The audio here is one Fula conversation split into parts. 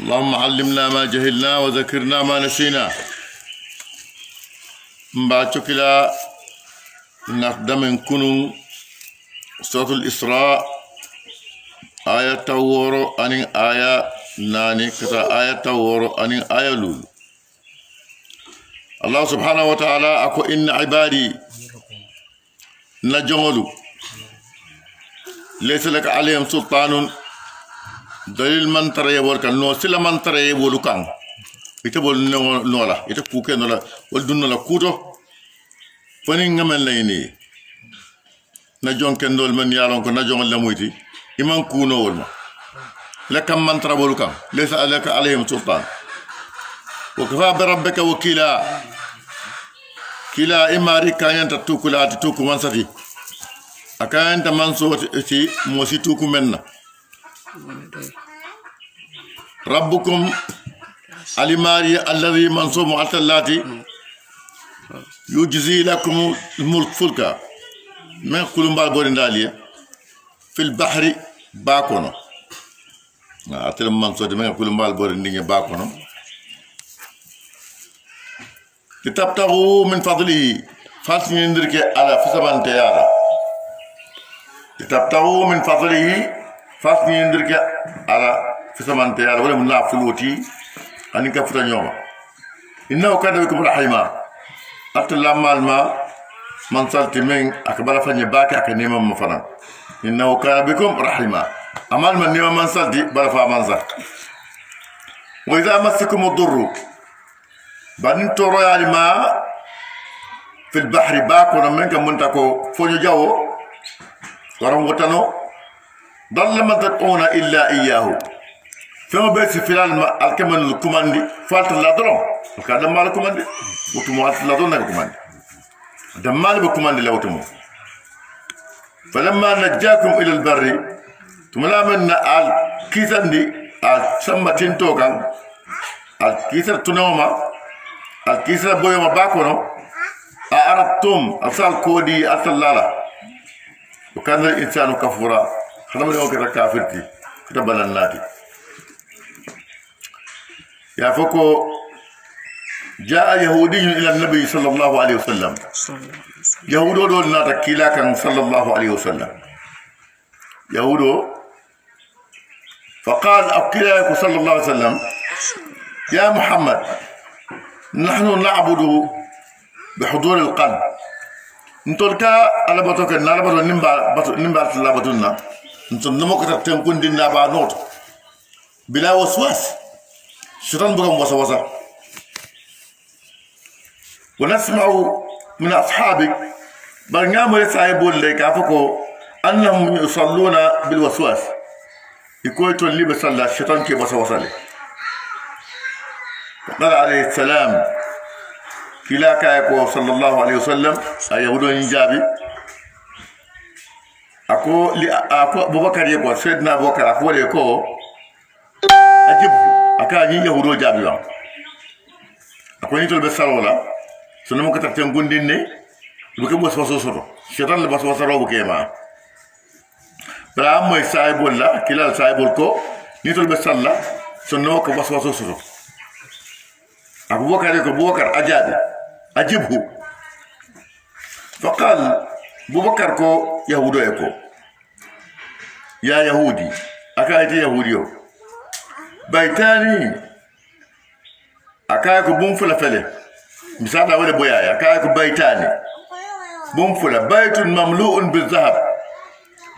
اللهم علمنا ما جهلنا وذكرنا ما نسينا. مباتشكلا نقدم كنون سورة الإسراء آية تورو أنين آية ناني كتا آية تورو أنين آية لول. الله سبحانه وتعالى أكو إن عبادي نجملو ليس لك عليهم سلطان دليل من ترى يبوركان نو سلا من ترى يبوركان يتبول نولا يتكوكي نولا ولدن نولا كوتو فنين غمن ليني نجون كندول من يالون كو نجون لمويتي إمان كونو ولما لك من ترى يبوركان ليس لك عليهم سلطان وكفى بربك وكيلا كلا إماري كان ينتتوكو لا تتوكو منساتي أكان تمانسو تي موسي توكو مننا ربكم الماري الذي منصوب على اللاتي يجزي لكم الملك فلكا من كل بالبورين دالية في البحر باكونا أتلم منصوب من كل بالبورين دالية باكونا لتبتغوا من فضله فاتن يندرك على فسبان تيارا لتبتغوا من فضله فاتن يندرك على فسبان تيارا ولا من لا فلوتي أنك فتن يوم إنه كان بكم رحيما أتلا مالما من صلت من أكبر فني باكي أكنيما مفنا إنه كان بكم رحيما أمال من نيما من صلت برفع منزل وإذا مسكم الضر بان تورو يالي ما في البحر باكونا منك منتكو فوني جاو ورم وطنو ضل ما تدعون إلا إياه فما بيت فلان الكمن الكماندي فالت الله درون وكذا مال الكماندي وتموات الله درون الكماندي دمال بكماندي لو تمو فلما نجاكم إلى البر تملا من الكيساندي السمتين توكان الكيسر تنوما الكيسر بويو مباكونو أعرضتم أصال كودي أصال لالا وكان الإنسان كفورا خلما يوم كده كافرتي كده بلناتي يا فوكو جاء يهودي إلى النبي صلى الله عليه وسلم يهودو دول ناتا كيلا كان صلى الله عليه وسلم يهودو فقال أكيلا صلى الله عليه وسلم يا محمد نحن نعبد بحضور القلب نتولكا على بطوك على بطوك نمبر على بطونا نتول نموك تنكون دينا با نوت بلا وسواس شيطان بكم وسوسه ونسمع من اصحابك برنامج سايبول لك افكو انهم يصلون بالوسواس يكون تولي بصلى الشيطان كي وسوسه قال عليه السلام كلا كايكو صلى الله عليه وسلم أيهودو نجابي أكو أبو بكر يكو سيدنا أبو بكر أكو يكو أجيب أكاني يهودو جابي لهم أكو نيتول بسالولا سنمو كتبتين قنديني بكم وسوسو سورو شيطان لبسوسو رو بكيما بلا أمو يسايبو الله كلا سايبو لكو نيتول بسالا سنمو كبسوسو سورو أبو بكر أجابي أجبه فقال أبو بكر كو يهودو يكو يا يهودي أكايتي يهوديو بيتاني أكايكو بومفلا فلي مساعدة ولا بوياي أكايكو بيتاني بومفلا بيت مملوء بالذهب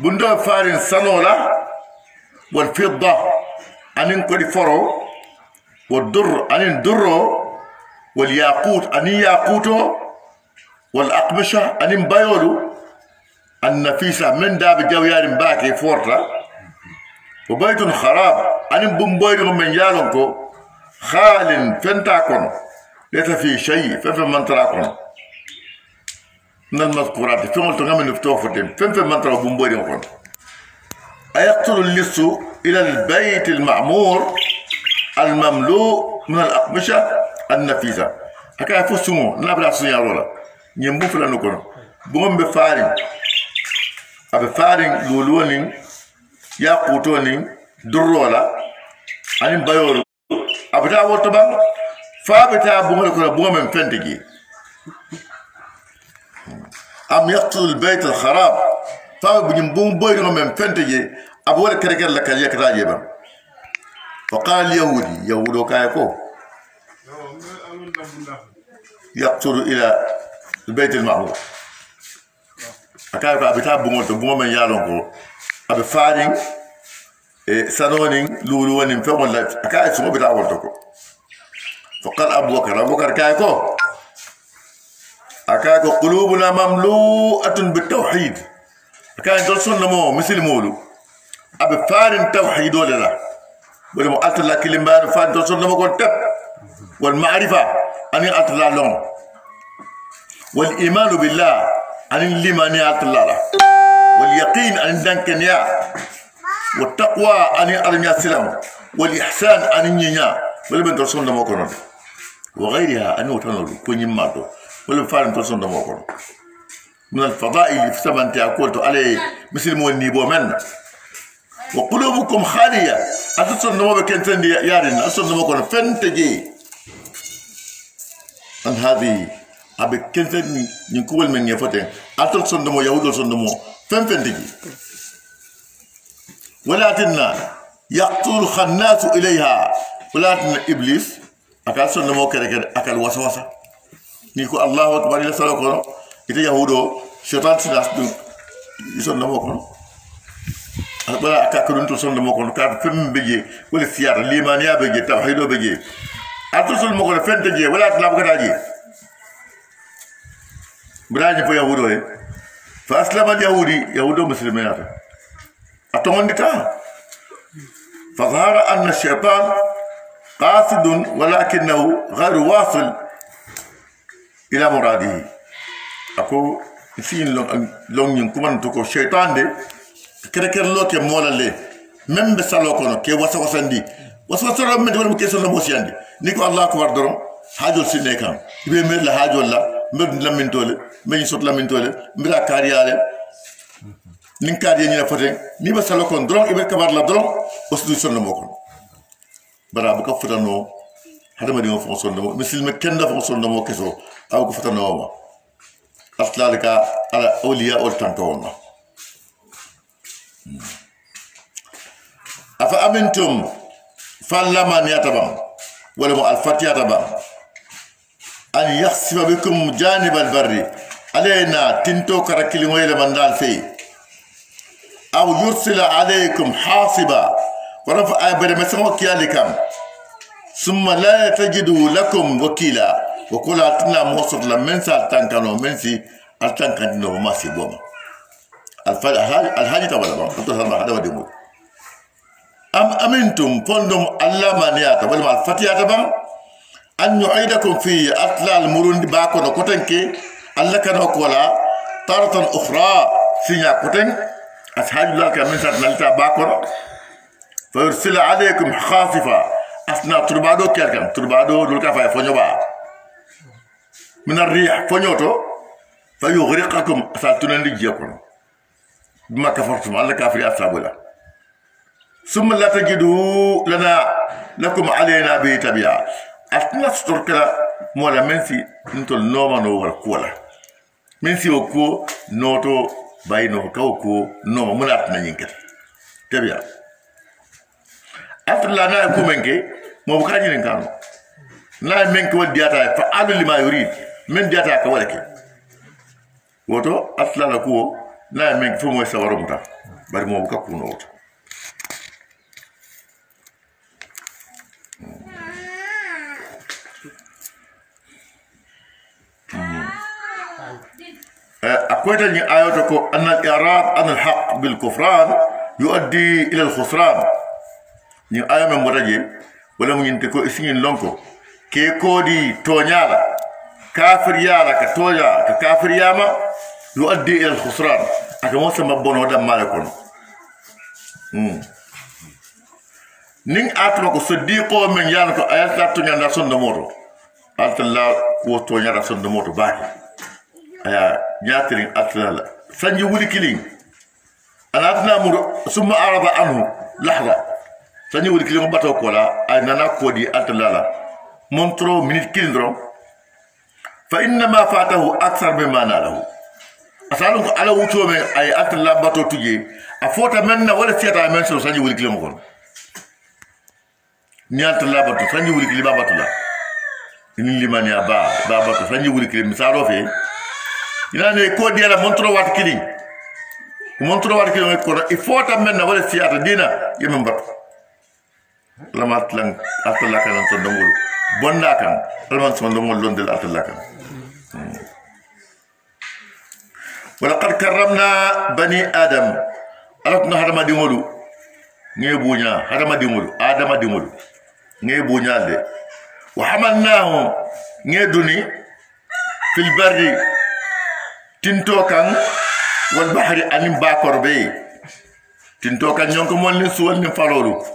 بندو فارن سنولا والفضة أنين كودي فرو والدر أنين درو والياقوت أنين ياقوتو والأقمشة أنين بايولو النفيسة من داب جويار باكي فورتا وبيت خراب أنين بمبويرو من يالونكو خال فنتاكون ليس في شيء فن منتراكون من المذكورات فين تنغم نفتوفتين فين منترا بمبويرو أيقتل اللص إلى البيت المعمور المملوء من الأقمشة النفيسة هكذا فسمو نبرا سيارولا نيمبو فلا نكون بوم بفارين أبفارين لولونين يا قوتونين درولا أني بايول abata woto bang fa bata bungal ko bunga men fentigi am yaqtul albayt alkharab fa bujum bum boy no men fentigi abu wala kere la kal yakata ba فقال اليهودي يهودو كايكو يقتل الى البيت المعمور كايكو ابيتا بوموتو بومن يالونكو ابي فارين سانونين لولونين فمن لا كاي سمو بيتا ورتكو فقال ابو بكر كايكو اكايكو قلوبنا مملوءه بالتوحيد كاي دولسون نمو مثل مولو ابي فارين توحيد ولا ولم أطلع كلمة فانتو صنع مقول تب والمعرفة أني أطلع لهم والإيمان بالله أني لمن أطلع له واليقين أني دنكنيا والتقوى أني أرمي السلام والإحسان أني نيا ولم تصنع مقول وغيرها أني أتنظر كوني ماتو ولم فانتو صنع مقول من الفضائل في سبن تأكلت عليه مثل مونيبو من وقلوبكم خالية أتصل نمو بكنتن يارين أتصل نمو كون فنتجي أن هذه أبي كنتن نقول من يفتن أتصل نمو يهود أتصل نمو فنتجي ولكن يقتل خناس إليها ولكن إبليس أتصل نمو كذا أكل وسوسة نيكو الله أكبر إلى سلوكنا إذا يهودو شيطان سلاس يصل نمو كون wala akakudun to son mo ko ka fem beje wala fiar limaniya beje tawhido beje atusul mo ko fente je wala tla ko daji braji fo yahudo e fa aslama yahudi yahudo musliminata atomondita fa zahara anna ash-shaytan qasid walakinahu ghayr wasil ila muradihi ako sin long nyin kuman to ko shaytan de kere lo ke molale même be salo kono ke wasa wasandi wasa solo men wala ke solo mosiandi niko allah akbar doron hajol sinne kam ibe mer la hajol la mer lamin tole men sot lamin tole mbira kariyale nin kariye ni fote ni ba salo kon doron ibe kabar la doron osdu solo moko bara bu ko futano hadama di fo solo misil me kenda fo solo mo keso aw ko futano ma aslalika ala awliya ul tantawna أفأمنتم فلمن يتبع ولم الفتي يتبع أن يخسف بكم جانب البر علينا تنتو كركل ويل من دال في أو يرسل عليكم حاصبا ورفع برمسمو كيالكم ثم لا تجدوا لكم وكيلا وكل أتنا موصل لمن سالتنكنو من سي ألتنكنو ما سيبوما الحاجة تبلا هذا وديمو أم أمنتم فندم الله منياتا ولما الفتيات بام أن يعيدكم في أطلع المرون باكو نكوتنكي الله كانوا كولا تارة أخرى سينا كوتن أصحاب الله كمن ساتنالتا باكو فيرسل عليكم خاصفة أثناء تربادو كيركم تربادو لولكا فاي فنيوبا من الريح فنيوتو فيغرقكم أسالتنا لجيكم بما كفرتم الله كافر أصحاب الله ثم لا تجدوا لنا لكم علينا به تبعا أثناء ستركلا مولا منسي نتو نوما نو والكولا منسي وكو نوتو باينو كوكو نوما مناتنا ينكت تبعا أثناء لا نأكو منكي مبكاجي نكانو لا منك ودياتا فعلوا لما يريد من دياتا كوالكي وتو أثناء لكو لا منك فمو يسوارو متا بari مبكا كونو وتو أقول أن آياتكم أن الإعراض عن الحق بالكفران يؤدي إلى الخسران. ni آية من مرجع ولم ينتكو إسمين لونكو كي كودي تونيالا كافر يالا كتويا ككافر ياما يؤدي إلى الخسران. أكمل مبون هذا مالكون. نين أتمنى كصديقو من يالكو آيات لا تونيا ناسون دمورو. آيات لا وتونيا ناسون دمورو باكي. aya nyatirin atlala sanji wuli kilin anatna mur summa arada anhu lahza sanji wuri kilimo bato ko la ay nana ko di atallala montro minute kilindro fa inna ma fatahu akthar mimma nalahu asalun ko ala wuto men ay atalla bato tuje a fota menna wala fiata men so sanji wuri kilimo ko ni atalla bato sanji wuri kilimo bato la in limani aba bato sanji wuri kilimo misalo fe ina ne ko di ala montro wat kili montro wat kili ko il fota menna wala fiata dina yemen bato lamat lang atalla kan to dongol bonna kan lamat so dongol londel atalla kan ولقد كرمنا بني آدم ألقنا هذا ديمولو نيبونيا هذا ديمولو آدم ديمولو نيبونيا ده وحملناهم نيدوني في البر تنتو كان والبحر أنيم باكور بي تنتو كان يونكم مولين سوال نفالولو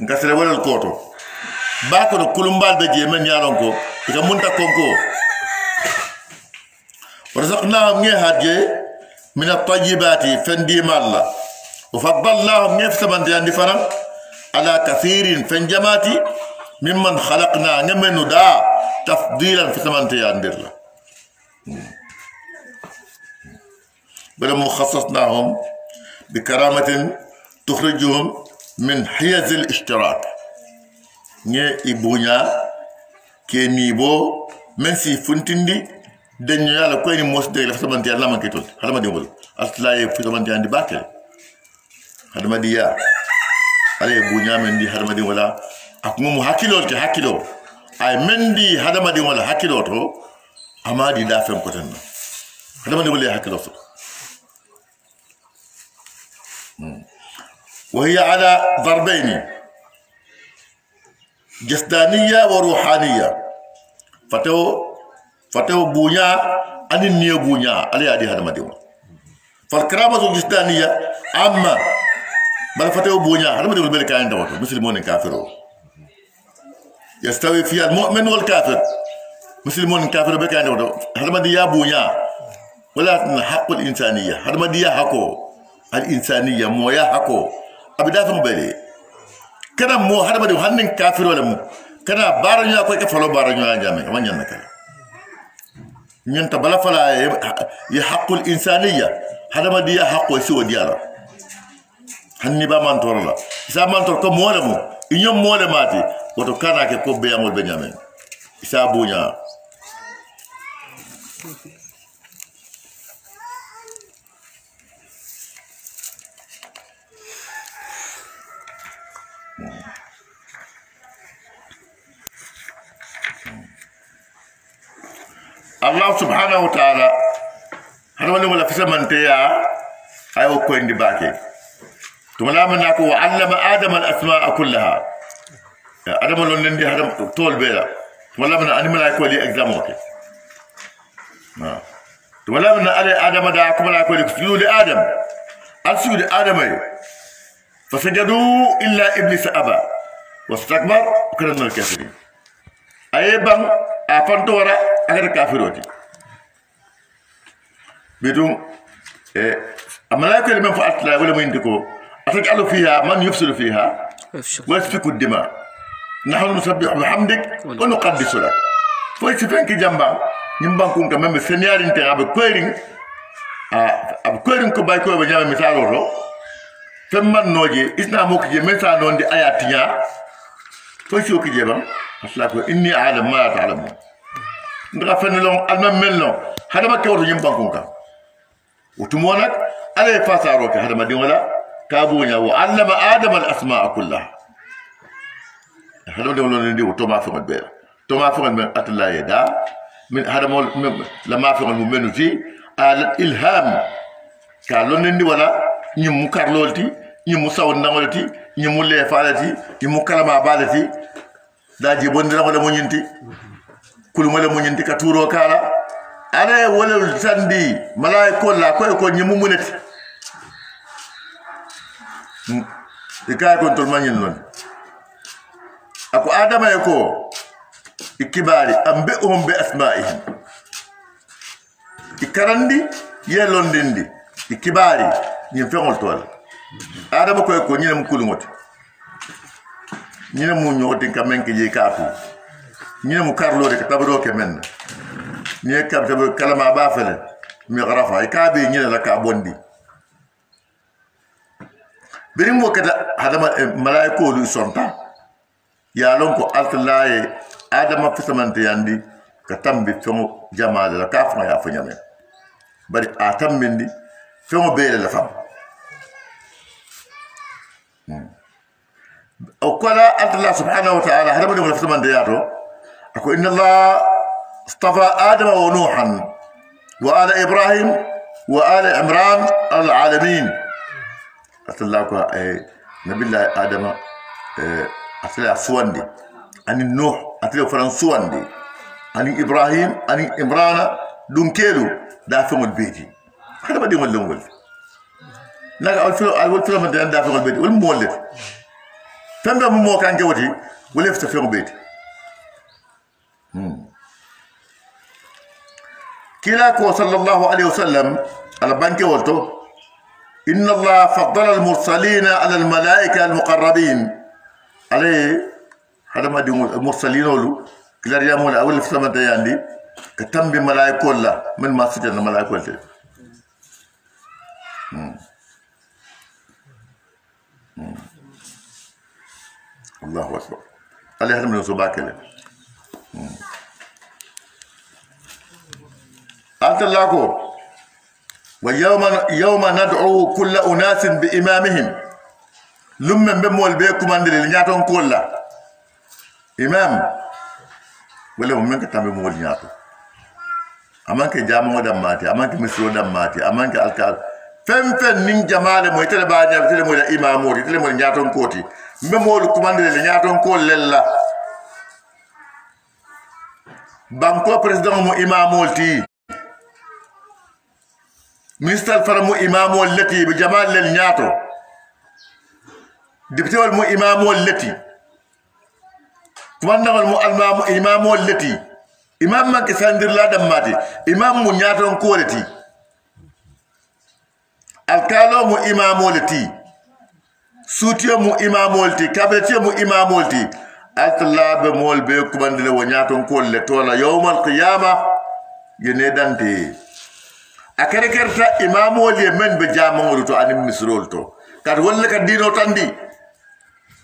نكسر ولا الكوتو باكور كلومبال بيجي من يالونكو إذا منتا كونكو ورزقناهم نيهاجي من الطيبات فندي مالا وفضلناهم نفس من دي فرن على كثير فنجماتي ممن خلقنا نمن دا تفضيلا في ثمن تياندر بل خصصناهم بكرامة تخرجهم من حيز الاشتراك ني إبونا كنيبو من سي فنتندي dañu yalla koy ni mos de la samanti yalla man kitol halama de wol aslaye fi samanti andi bakel halama di ya ale bu nyamen di halama di wala ak mum hakilo te hakilo ay mendi halama di wala hakilo to amadi da fem ko tan halama di wala hakilo so وهي على ضربين جسدانيه وروحانيه فتو بونيا أني نيو بونيا علي هذه هذا ما ديو فالكرامة الجسدانية أما بل فتو بونيا هذا ما ديو بالك عند وقت مسلمون كافرون يستوي فيها المؤمن والكافر مسلمون كافر بالك عند وقت هذا ما ديو بونيا ولا حق الإنسانية هذا ما ديو حقه الإنسانية مويا حقه أبدا فهم بالي كنا مو هذا ما ديو هنن كافر ولا مو كنا بارنيا كوي كفلو بارنيا جامع وين ينكر ñenta bala fala ya haqqul insaniyya hada ma diya haqqo siwo diala hanni ba man torla isa man tor ko molemo inyom mole mati woto kana ke ko be amol be nyame isa bunya الله سبحانه وتعالى هذا ولا في سمنتيا ايو كوين دي باكي ثم لا منك وعلم ادم الاسماء كلها ادم لون ندي هذا تول بيلا ثم لا من ان ملائكه لي اكزاموك ثم لا من ادم دا كما لا كل سجود ادم اسجد ادم فسجدوا الا ابليس ابى واستكبر وكان من الكافرين ايبا افنتورا أكثر كافرودي بدون الملائكة اللي من فعلت لا ولا من يندكو أتجعل فيها من يفسد فيها ويسفك الدماء نحن نسبح بحمدك ونقدس لك فايسفين كي جنبا نمبان كون كمان بسنيار انت أبو كويرين كباي كوي بجامع مثال ورو فمن نوجي إسنا موكي مثال نون دي آياتيا فايسو كي جبا أسلاكو إني أعلم ما تعلمون ndra fenelon almam melno hada ma kewto yim bankunka utumonak ala fasaro ka hada ma dinwala kabunya wa allama adama al asma'a kullaha hada ma dinwala ndi to ma fa be to ma fa men atla yada min hada mo la ma fa mo menuti al ilham ka lon ndi wala nyum karlolti nyum saw nangolti nyum le falati nyum kalama balati daji bondira wala mo nyinti kul mala munyinti ka turo kala ana wala sandi malaiko la ko nyimu muneti ikay ko tol manyin non ako adama ko ikibari ambe be asma'ihim ikarandi yelondindi ikibari nyim fengol tol adama ko nyinem kulumoti ñina mu ñotin ka men ke je kaatu ñina mu karlo de ka tabro ke men ñe ka tabro kalama ba fele mi garafa e ka be ñina la ka bondi birin mo kada hadama malaiko lu sonta ya lon ko altlaye adama fisamante yandi ka tambi fengo jamaade la ka fa ya fa ñame bari a tambindi fengo beele la fam وقال أنت الله سبحانه وتعالى هذا بدو من فتمان دياتو أكو إن الله اصطفى آدم ونوحا وآل إبراهيم وآل عمران العالمين أنت الله نبي الله آدم أنت الله سواندي أن النوح أنت الله فرن سواندي أن إبراهيم أن عمران دونكيلو دافع البيتي هذا بدو من لونغول نك أول فيلم من دافع البيتي والمولد تنبه مو كان جوتي ولا يفتح بيت كلاكو صلى الله عليه وسلم على بنك ولتو إن الله فضل المرسلين على الملائكة المقربين عليه هذا ما ديم المرسلين ولو كلا ريامون أول في سماء ياندي كتم بملائكة الله من ما سجن الملائكة ولتو الله أكبر عليه هذا من الصباح كله أنت الله ويوم ندعو كل أناس بإمامهم لما بمول بيكم عند النياتون كلها إمام ولا هم منك تام بمول نياتو أمانك جامع دماتي أمانك مسرو دماتي أمانك الكال فم نين جمال مو يتلا باña يتلا مو إمام مو يتلا مو نياتون كوتي memolu commandé le ñaton ko lella banko président mo imamol ti ministre fara mo imamol lati bi jamal lel ñato député wal mo imamol lati commandant mo almam imamol lati imam man ke sandir la dam mati imam mo ñaton ko lati alkalo mo imamol lati suutiyo mu imamolti kabetiyo mu imamolti altalabe mol be kubandile wonyaton kolle tola yawmal qiyama yene dante akere kerta imamol ye men be jamangol to anim misrol to kat walla ka dino tandi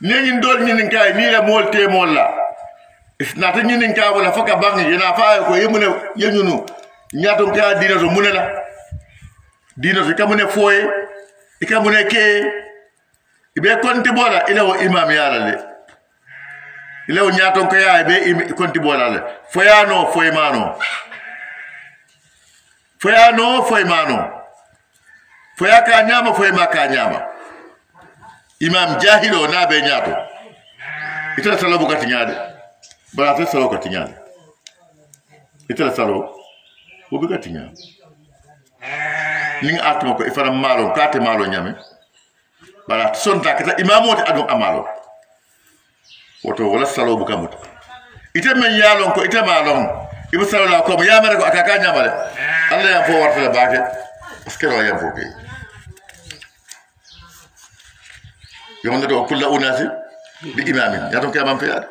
neni ndol nyinin kay ni la mol te molla isnata nyinin ka wala faka bangi yana fa ko yemune yenyunu nyaton ka dino to munela dino to kamune foye ikamune ke ibe konti bola ile wo imam yala le ile wo nyaton ko yaay be konti bola le foyano foymano foya ka nyama foyma ka nyama imam jahilo na be nyato itala salo bukati nyaade bala ta salo kati nyaade itala salo bukati nyaade ning atmo ko ifara malo kate malo nyame bala sonta kata imamoti adon amalo woto wala salo bu kamut ite men yalon ko ite malon ibu salo la ko ya mare ko akaka nyamale Allah ya fo warta baake askero ya fo ke yonde do kullu unasi bi imamin ya don ke amam fiad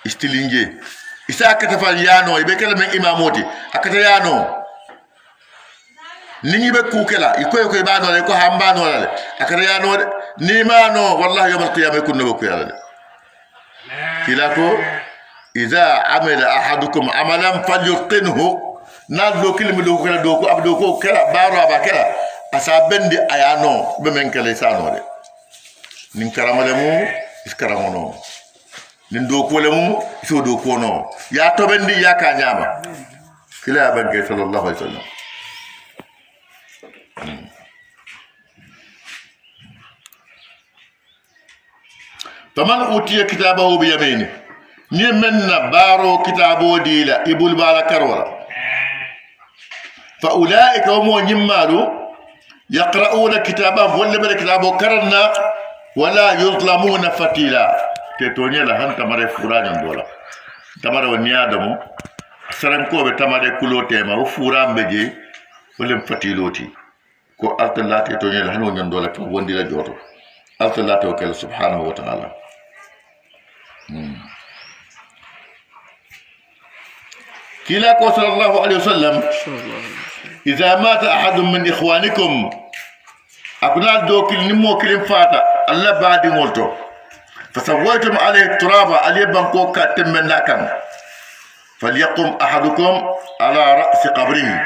istilinge isa akata fal yano ibe kala men imamoti akata yano nini be kukela ikoy koy baano le ko hambano le akara yano ni mano wallahi yawm al-qiyamah kunna be kuyala kilako idha amila ahadukum amalan falyutqinhu nado kilmi do kala do ko abdo ko kala baro aba kala asa bendi ayano be men kala sano de nin karamale mu iskaramono nin do ko le mu so do ko no ya to bendi ya ka nyama kila banke sallallahu alaihi wasallam فمن أوتي كتابه بيمينه نمنا بارو كتابه ديلا يبول بالا كرولا فأولئك هم يمالو يقرؤون كتابهم ولا بلا كتابه كرنا ولا يظلمون فتيلا تتوني لهن تمر فوران دولا تمر ونيادمو سرنكو بتمر كلو تيما وفوران بجي ولم فتيلوتي كو الله تتوني لهن ونيان دولا وندي لا جوتو الله توكل سبحانه وتعالى كلاك صلى الله عليه وسلم إذا مات أحد من إخوانكم أكنا دوك النمو كلم فاتا الله بعد مولتو فسويتم عليه التراب عليه بانكو كاتم من ناكم فليقم أحدكم على رأس قبره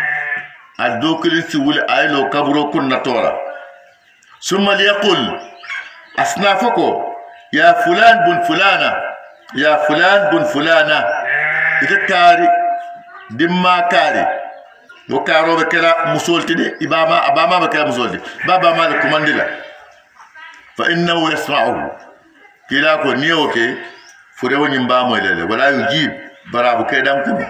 الدوك السول آيلو كبرو كنا تورا ثم ليقول أصنافكو يا فلان بن فلانة يا فلان بن فلانة إذا كاري دما كاري وكارو بكلا مسولتي دي أباما بكلا مسولتي بابا مالك مندلا فإنه يسمعه كلاكو نيوكي فريو نيمبا مويلة ولا يجيب برابو كيدام كمي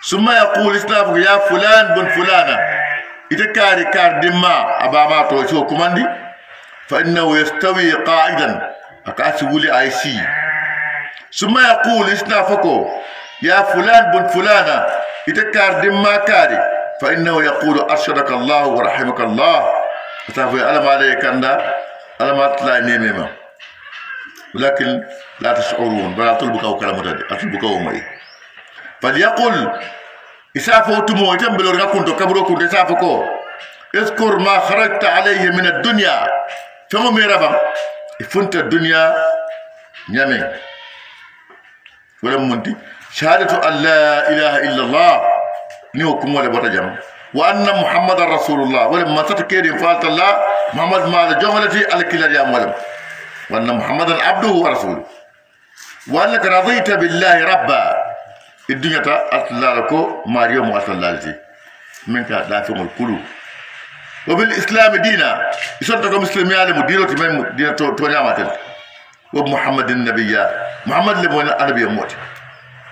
ثم يقول إسلافك يا فلان بن فلانة إذا كاري كار دما أباما توشو كماندي فإنه يستوي قاعدا أكاسي ولي آي سي ثم يقول إسلافك يا فلان بن فلانة إذا كار دما كاري فإنه يقول أرشدك الله ورحمك الله فتافي ألم عليك أندا ألم أطلع نيميما ولكن لا تشعرون ولا تلبكوا كلام تدي أتلبكوا معي فليقل إسافو تمو جنبلو ركنتو كبرو كنت إسافكو اذكر ما خرجت عليه من الدنيا فما ميرابا فنت الدنيا نيامي ولم منتي شهادة أن لا إله إلا الله نيوكم ولا بتجمع وأن محمد رسول الله ولما تتكير فالت الله محمد مال جملتي على كلا يا مولم وأن محمدا عبده ورسوله وأنك رضيت بالله ربا الدنيا أطلع لكو ماريوم أطلع لتي منك لا تقول القلوب وبالإسلام دينا يسنتكم مسلمي على دينه تمام دينه تونيا ماتل وبمحمد النبي محمد لبنا النبي موت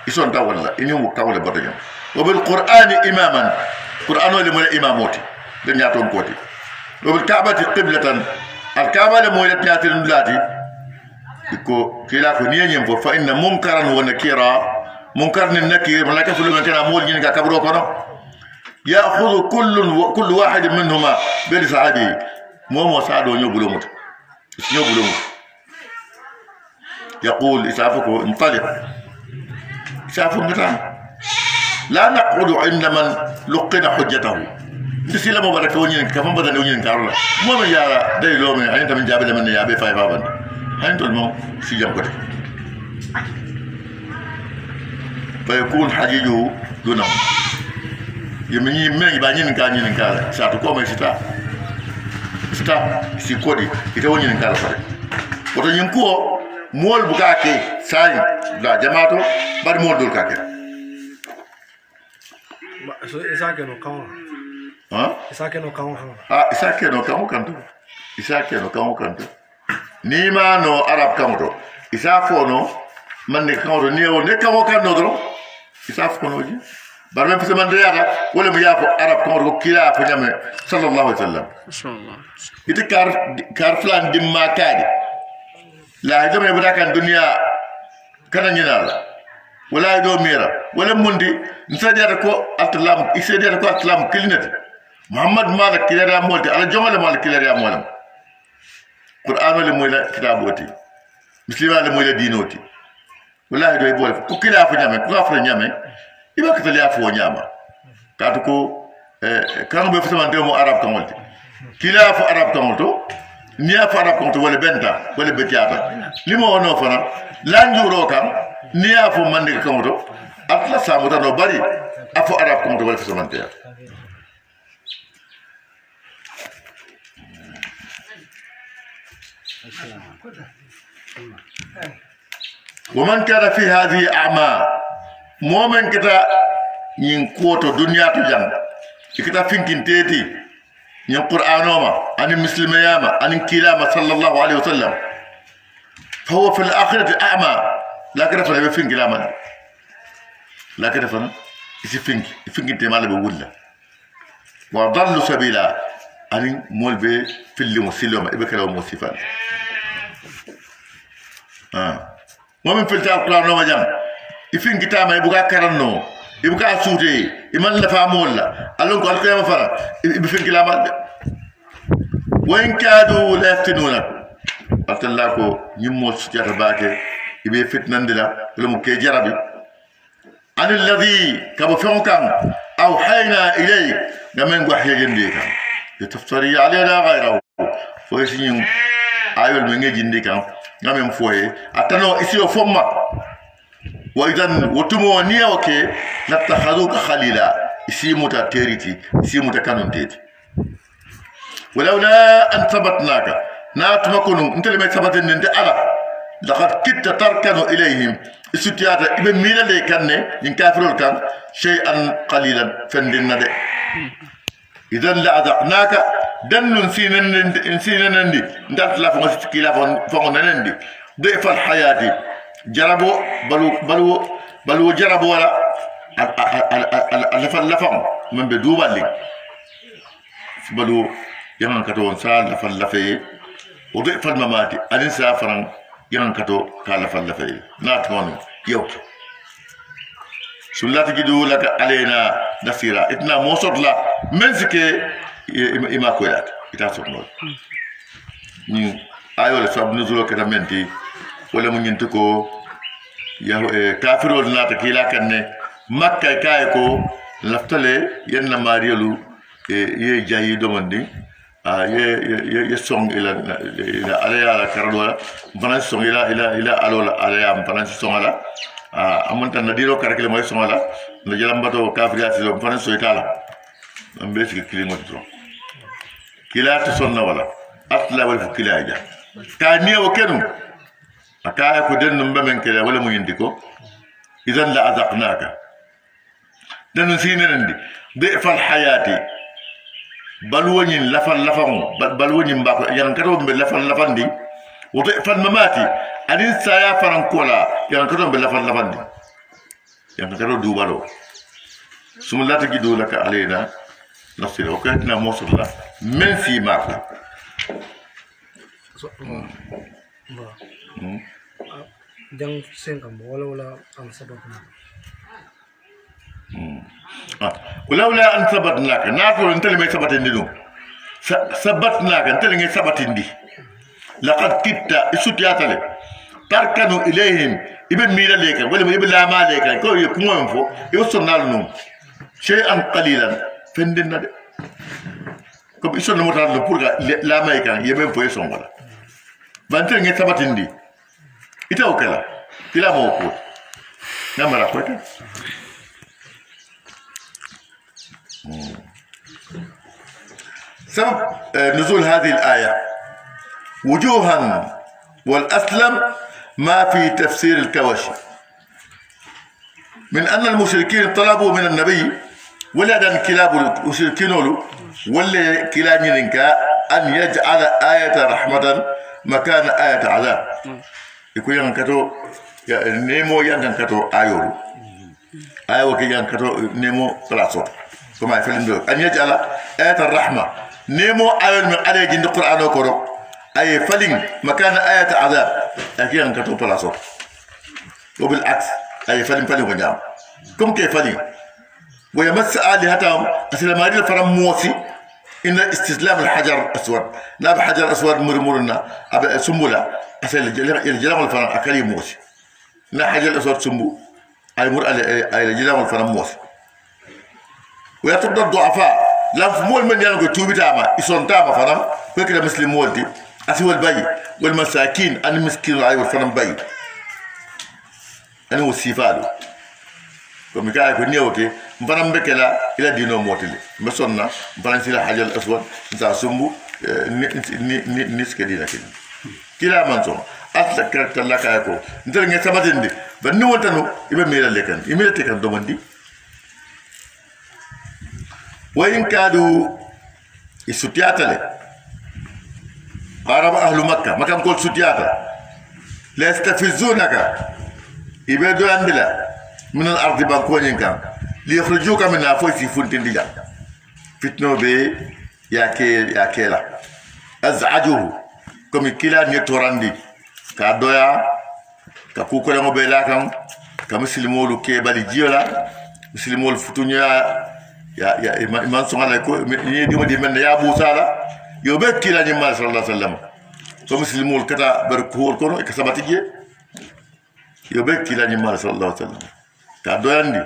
يسون تاولا إنهم كاولا بدرجة وبالقرآن إماما القرآن لمن إماموتي لن يعطون كوتي وبالكعبة قبلة الكعبة لمن يعطون بلاتي يكو كلاكو نينيم فإن منكرا ونكيرا منكر النكير ملاك فلو كان مول جينكا كبرو كنو يأخذ كل واحد منهما برسعده مومو سعدو نيوبلو موت نيوبلو موت يقول إسعافكو انطلق إسعافو متى لا نقعد عند من لقنا حجته تسيلا مبارك ونين كمان بدنا ونين كارلا مو من يا دايلو من أنت من جابل من يا بفاي بابن أنت المو سيجام كده فيكون حجيجه دونه يمني من يبانين كانين كارلا ساتو كم ستا سيكودي يتونين كارلا فره وتنينكو مول بكاكي ساين لا جماعته بار مول دول كاكي Isake no kamu. Isake no kamu. Isake no kamu kanto. Isake no kamu kanto. Ni ma no Arab kamu to. Isafo no man ne kamu to ni o ne kamu kanto to. Isafo no ji. Bar men fese man de yara wala mu yafo Arab kamu ko kila fa nyame sallallahu alaihi wasallam. Inshallah. Ite kar flan dimma kadi. La jame budakan dunya kana nyina ولا يدو ميرا ولا مندي نسادي ركو أتلام إسادي ركو أتلام كلنت محمد مالك كلاريا مولتي على جمال مالك كلاريا مولم قرآن ولا مولا كتابوتي مسلم ولا مولا دينوتي ولا يدو يبول كوكيلا فنيامي كوكا فنيامي يبقى كتليا فنياما كاتوكو كانوا بيفتمان ديمو عرب كمولتي كلا في عرب كمولتو نيا في عرب كمولتو ولا بنتا ولا بتياتا لما هو فنا لانجورو كام نيا فو ماندي كاموتو أطلع ساموتا نو باري أفو عرب كاموتو ولا فسمانتيا ومن كان في هذه أعمى مؤمن كتا ينكوتو دنيا تجان كتا فينكين تيتي ين قرآنوما عن المسلمياما عن كلاما صلى الله عليه وسلم فهو في الآخرة أعمى لكن فانا بفين كلاما لكن فانا يفين تمال بولا وضل سبيلا أني مول بي في اللي مسلم إبكر وموصفان ومن في القرآن ما جام يفين كتابا يبقى كرنو يبقى سوتي يمن لفا مولا ألون قال كلام فرا بفين كلاما وإن كادوا لا يفتنونك أتلاكو يموت سجارة باكي ibe fitnandila wala mu ke jarabi an alladhi kaba fonkan awhayna ilay gamen wahya jindi kan yataftari alayna ghayrahu fo sin ayol me ngeji ndi kan gamen foye atano isi o fomma wa idan wotumo niya oke natakhaduka khalila isi muta teriti isi muta kanon teti ولولا أن ثبتناك ناتمكن أنت لما ثبتن أنت على لقد كدت تركن إليهم السوتيات ابن ميلا اللي كان ينكافر كان شيئا قليلا فندنا ده إذا لأذقناك دن نسينا نندي ندات لا فمسكيلا فمنندي ضعف الحياة جربوا بلو جربوا ولا اللفن من بدوبا لي بلو يمن كتو سال لفلفي وضعف الممات أدين سافران يمن كتو كالفلفي ناتمون يوت سلات جدو لك علينا نصيرا إتنا موصد لا منزك إما كويلات إتاسوك نول أيوة لسبب نزولو كتامنتي ولا من ينتكو كافرون ناتكيلا كنه مكة كايكو لفتلي يننا ماريولو ye jayi domandi ye song ila ala karola mfana song ila alola ala mfana song ala amonta nadiro karakile moy song ala no jalambato kafriya so mfana so itala ambesi kilingo tro kila to sonna wala atla wal fukila ja ka niyo kenu akaya ko den numba men kala wala mo yindiko idan la azaqnaka dan sinandi bi fal hayati balwoni balwoni mbako yan kato be lafandi woto fan mamati adin saya faran kola yan kato be lafandi yan kato du balo sumulati gido laka alena nasira o kayna mosulla men fi mako jang sengam wala an sababna ولولا أن ثبتناك ناتو أنت اللي ما ثبتين دي ثبتناك أنت اللي ثبتين دي لقد كدت السوتياتلي تركنوا إليهم ابن ميلا ليك ولا ابن لا ما ليك كل يكون ينفو يوصلنا لهم شيئا قليلا فندنا دي كم يوصلنا متعلم بورغا لا ما يكان يبين فو يسون ولا فأنت اللي ثبتين دي إتاوكلا كلا موكو نعم راكوتي سبب نزول هذه الآية وجوها والأسلم ما في تفسير الكواشي من أن المشركين طلبوا من النبي ولا دان كلاب المشركين ولا كلاب أن يجعل آية رحمة مكان آية عذاب يكون ينكتو نيمو ينكتو آيولو آية وكي ينكتو نيمو ثلاثة كما يفعلون أن يجعل آية الرحمة نيمو آية من آية جند القرآن وكرو أي فلين مكان آية عذاب أكيد أن كتب ثلاثة وبالعكس أي فلين ونعم كم كيف فلين ويمس آلهتهم أسلم هذه الفرم موسي إن استسلام الحجر الأسود ناب حجر أسود مرمورنا أب سمولا أسل الجلام الفرم أكلي موسي نا حجر الأسود سمو أي مر أي الجلام الفرم موسي ويتبدأ الضعفاء لف مول من يانو توبي تاما يسون تاما فرم فكرة مسلم مولتي أسوى البي والمساكين أنا مسكين العي والفرم بي أنا وسيفادو كم كاي كنيه أوكي مفرم بكلا إلى دينو موتلي مسونا مفرم سيلا حاجة الأسود نسا سمبو نيس كدينا كده كلا منصوم أصلا كرت الله كايكو نترى نيا سبتين دي بنو وتنو يبقى ميلا لكن يميلا تكن دومندي وإن كادوا السوتياتة قارب أهل مكة ما كان كل سوتياتة لا يستفزونك يبدو عندنا من الأرض بانكونين كان ليخرجوك منها فويسي فونتين ديجا فتنو بي يا كيلا أزعجوه كم كيلا نيتوراندي كادويا كاكوكو لنغو بيلاكم كمسلمولو كيبالي جيولا مسلمولو فتونيا يا إيمان سمعنا كو يديم ديمن يا أبو سالة يوبك كلا نيمان صلى الله عليه وسلم كمسلمول كتا بركور كونو كسباتيجي يبكي لني صلى الله عليه وسلم كادوياندي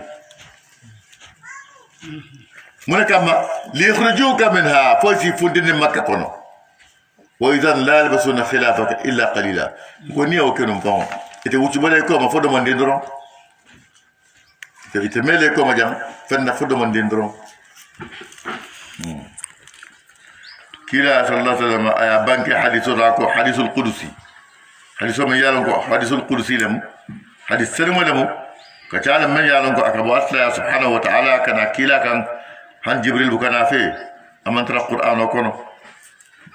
من كما ليخرجوك منها فوسي فندن مكة كونو وإذا لا يلبسون خلافك إلا قليلا كوني أو كنوم فهم إذا وجبنا يكون مفروض من ديندرون إذا تميل يكون مجان فنفروض من ديندرون كلا صلى الله عليه وسلم أي بانك حديث راكو حديث القدسي حديث من يالنكو حديث القدسي لهم حديث سلم لهم كتعالى من يالنكو أكبر أصلا سبحانه وتعالى كان كلا كان هن جبريل بكنا فيه أما ترى القرآن وكونه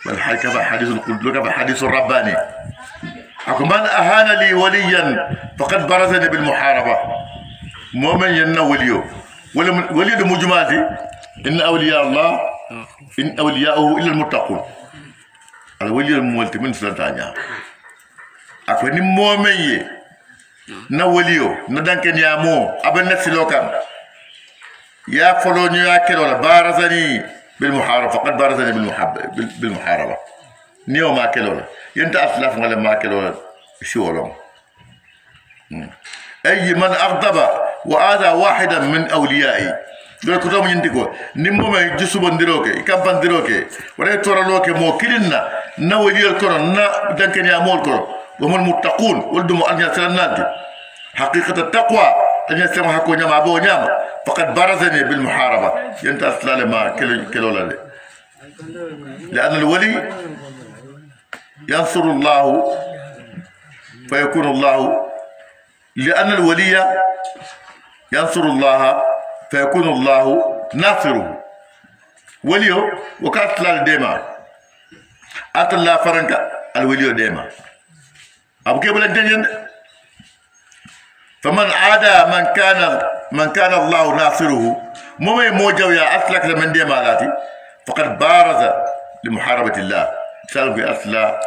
بل حديث القدس حديث الرباني أكو من أهان لي وليا فقد برزني بالمحاربة مؤمن ين وليو ولي مجماتي إن أولياء الله إن أولياءه إلا المتقون الولي المولت من سلطانيا أكو نمؤمن نوليو ندانكن يا مو أبن نسلوكان يا فلوني يا كيلولا بارزني بالمحاربة فقد بارزني بالمحاربة نيو ما كيلولا ينت أسلاف ولا ما كيلولا شو لهم أي من أغضب وآذى واحدا من أوليائي دول كتوم ينتكو نمو ما يجسو بندروكي كم بندروكي ولا يتورلوكي مو كلنا نولي الكرون نا دانكن يا مول كرون وهم المتقون ولدهم أن يسلنادي حقيقة التقوى أن يسلم حكو نيام أبو نيام فقد برزني بالمحاربة ينت أسلال ما كيلولا لي لأن الولي ينصر الله فيكون الله لأن الولي ينصر الله فيكون الله ناصره وليو وكانت لا ديما أتلا فرنكا الوليو ديما أبو كيف لنتين فمن عاد من كان الله ناصره مو موجو يا أسلك من ديما لاتي فقد بارز لمحاربة الله سالم في أسلا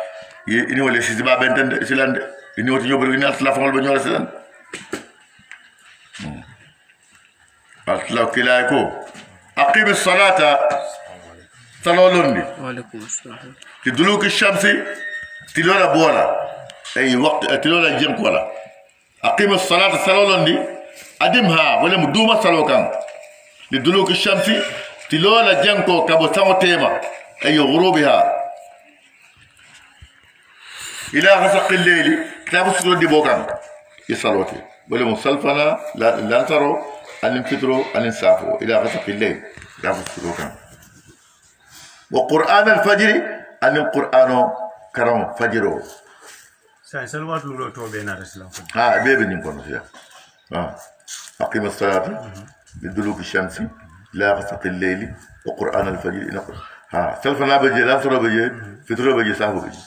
إني ولا شيء ما بنتن سلند إني وتجو بريني أسلا فمال بنيور سلند أسلا كلايكو أقيم الصلاة صلولندي وعليكم السلام تدلوك الشمس تلولا بولا أي وقت تلولا جنك ولا أقيم الصلاة صلولندي أدمها ولا مدومة صلوكان لدلوك الشمس تلولا جنكو كابو سامو تيما أي غروبها إلى غسق الليل كتاب السجود دي بوكان يصلوتي ولا مصلفنا لا تروا أن ينفطروا أن ينسافوا إلى غسق الليل كتاب السجود كان وقرآن الفجر أن القرآن كرم فجره سلوات لولو تو بين الإسلام بيبي نكون فيها أقيم الصلاة بدلوك الشمس إلى غسق الليل وقرآن الفجر إلى سلفنا بجي لا ترى بجي فطروا بجي سافوا بجي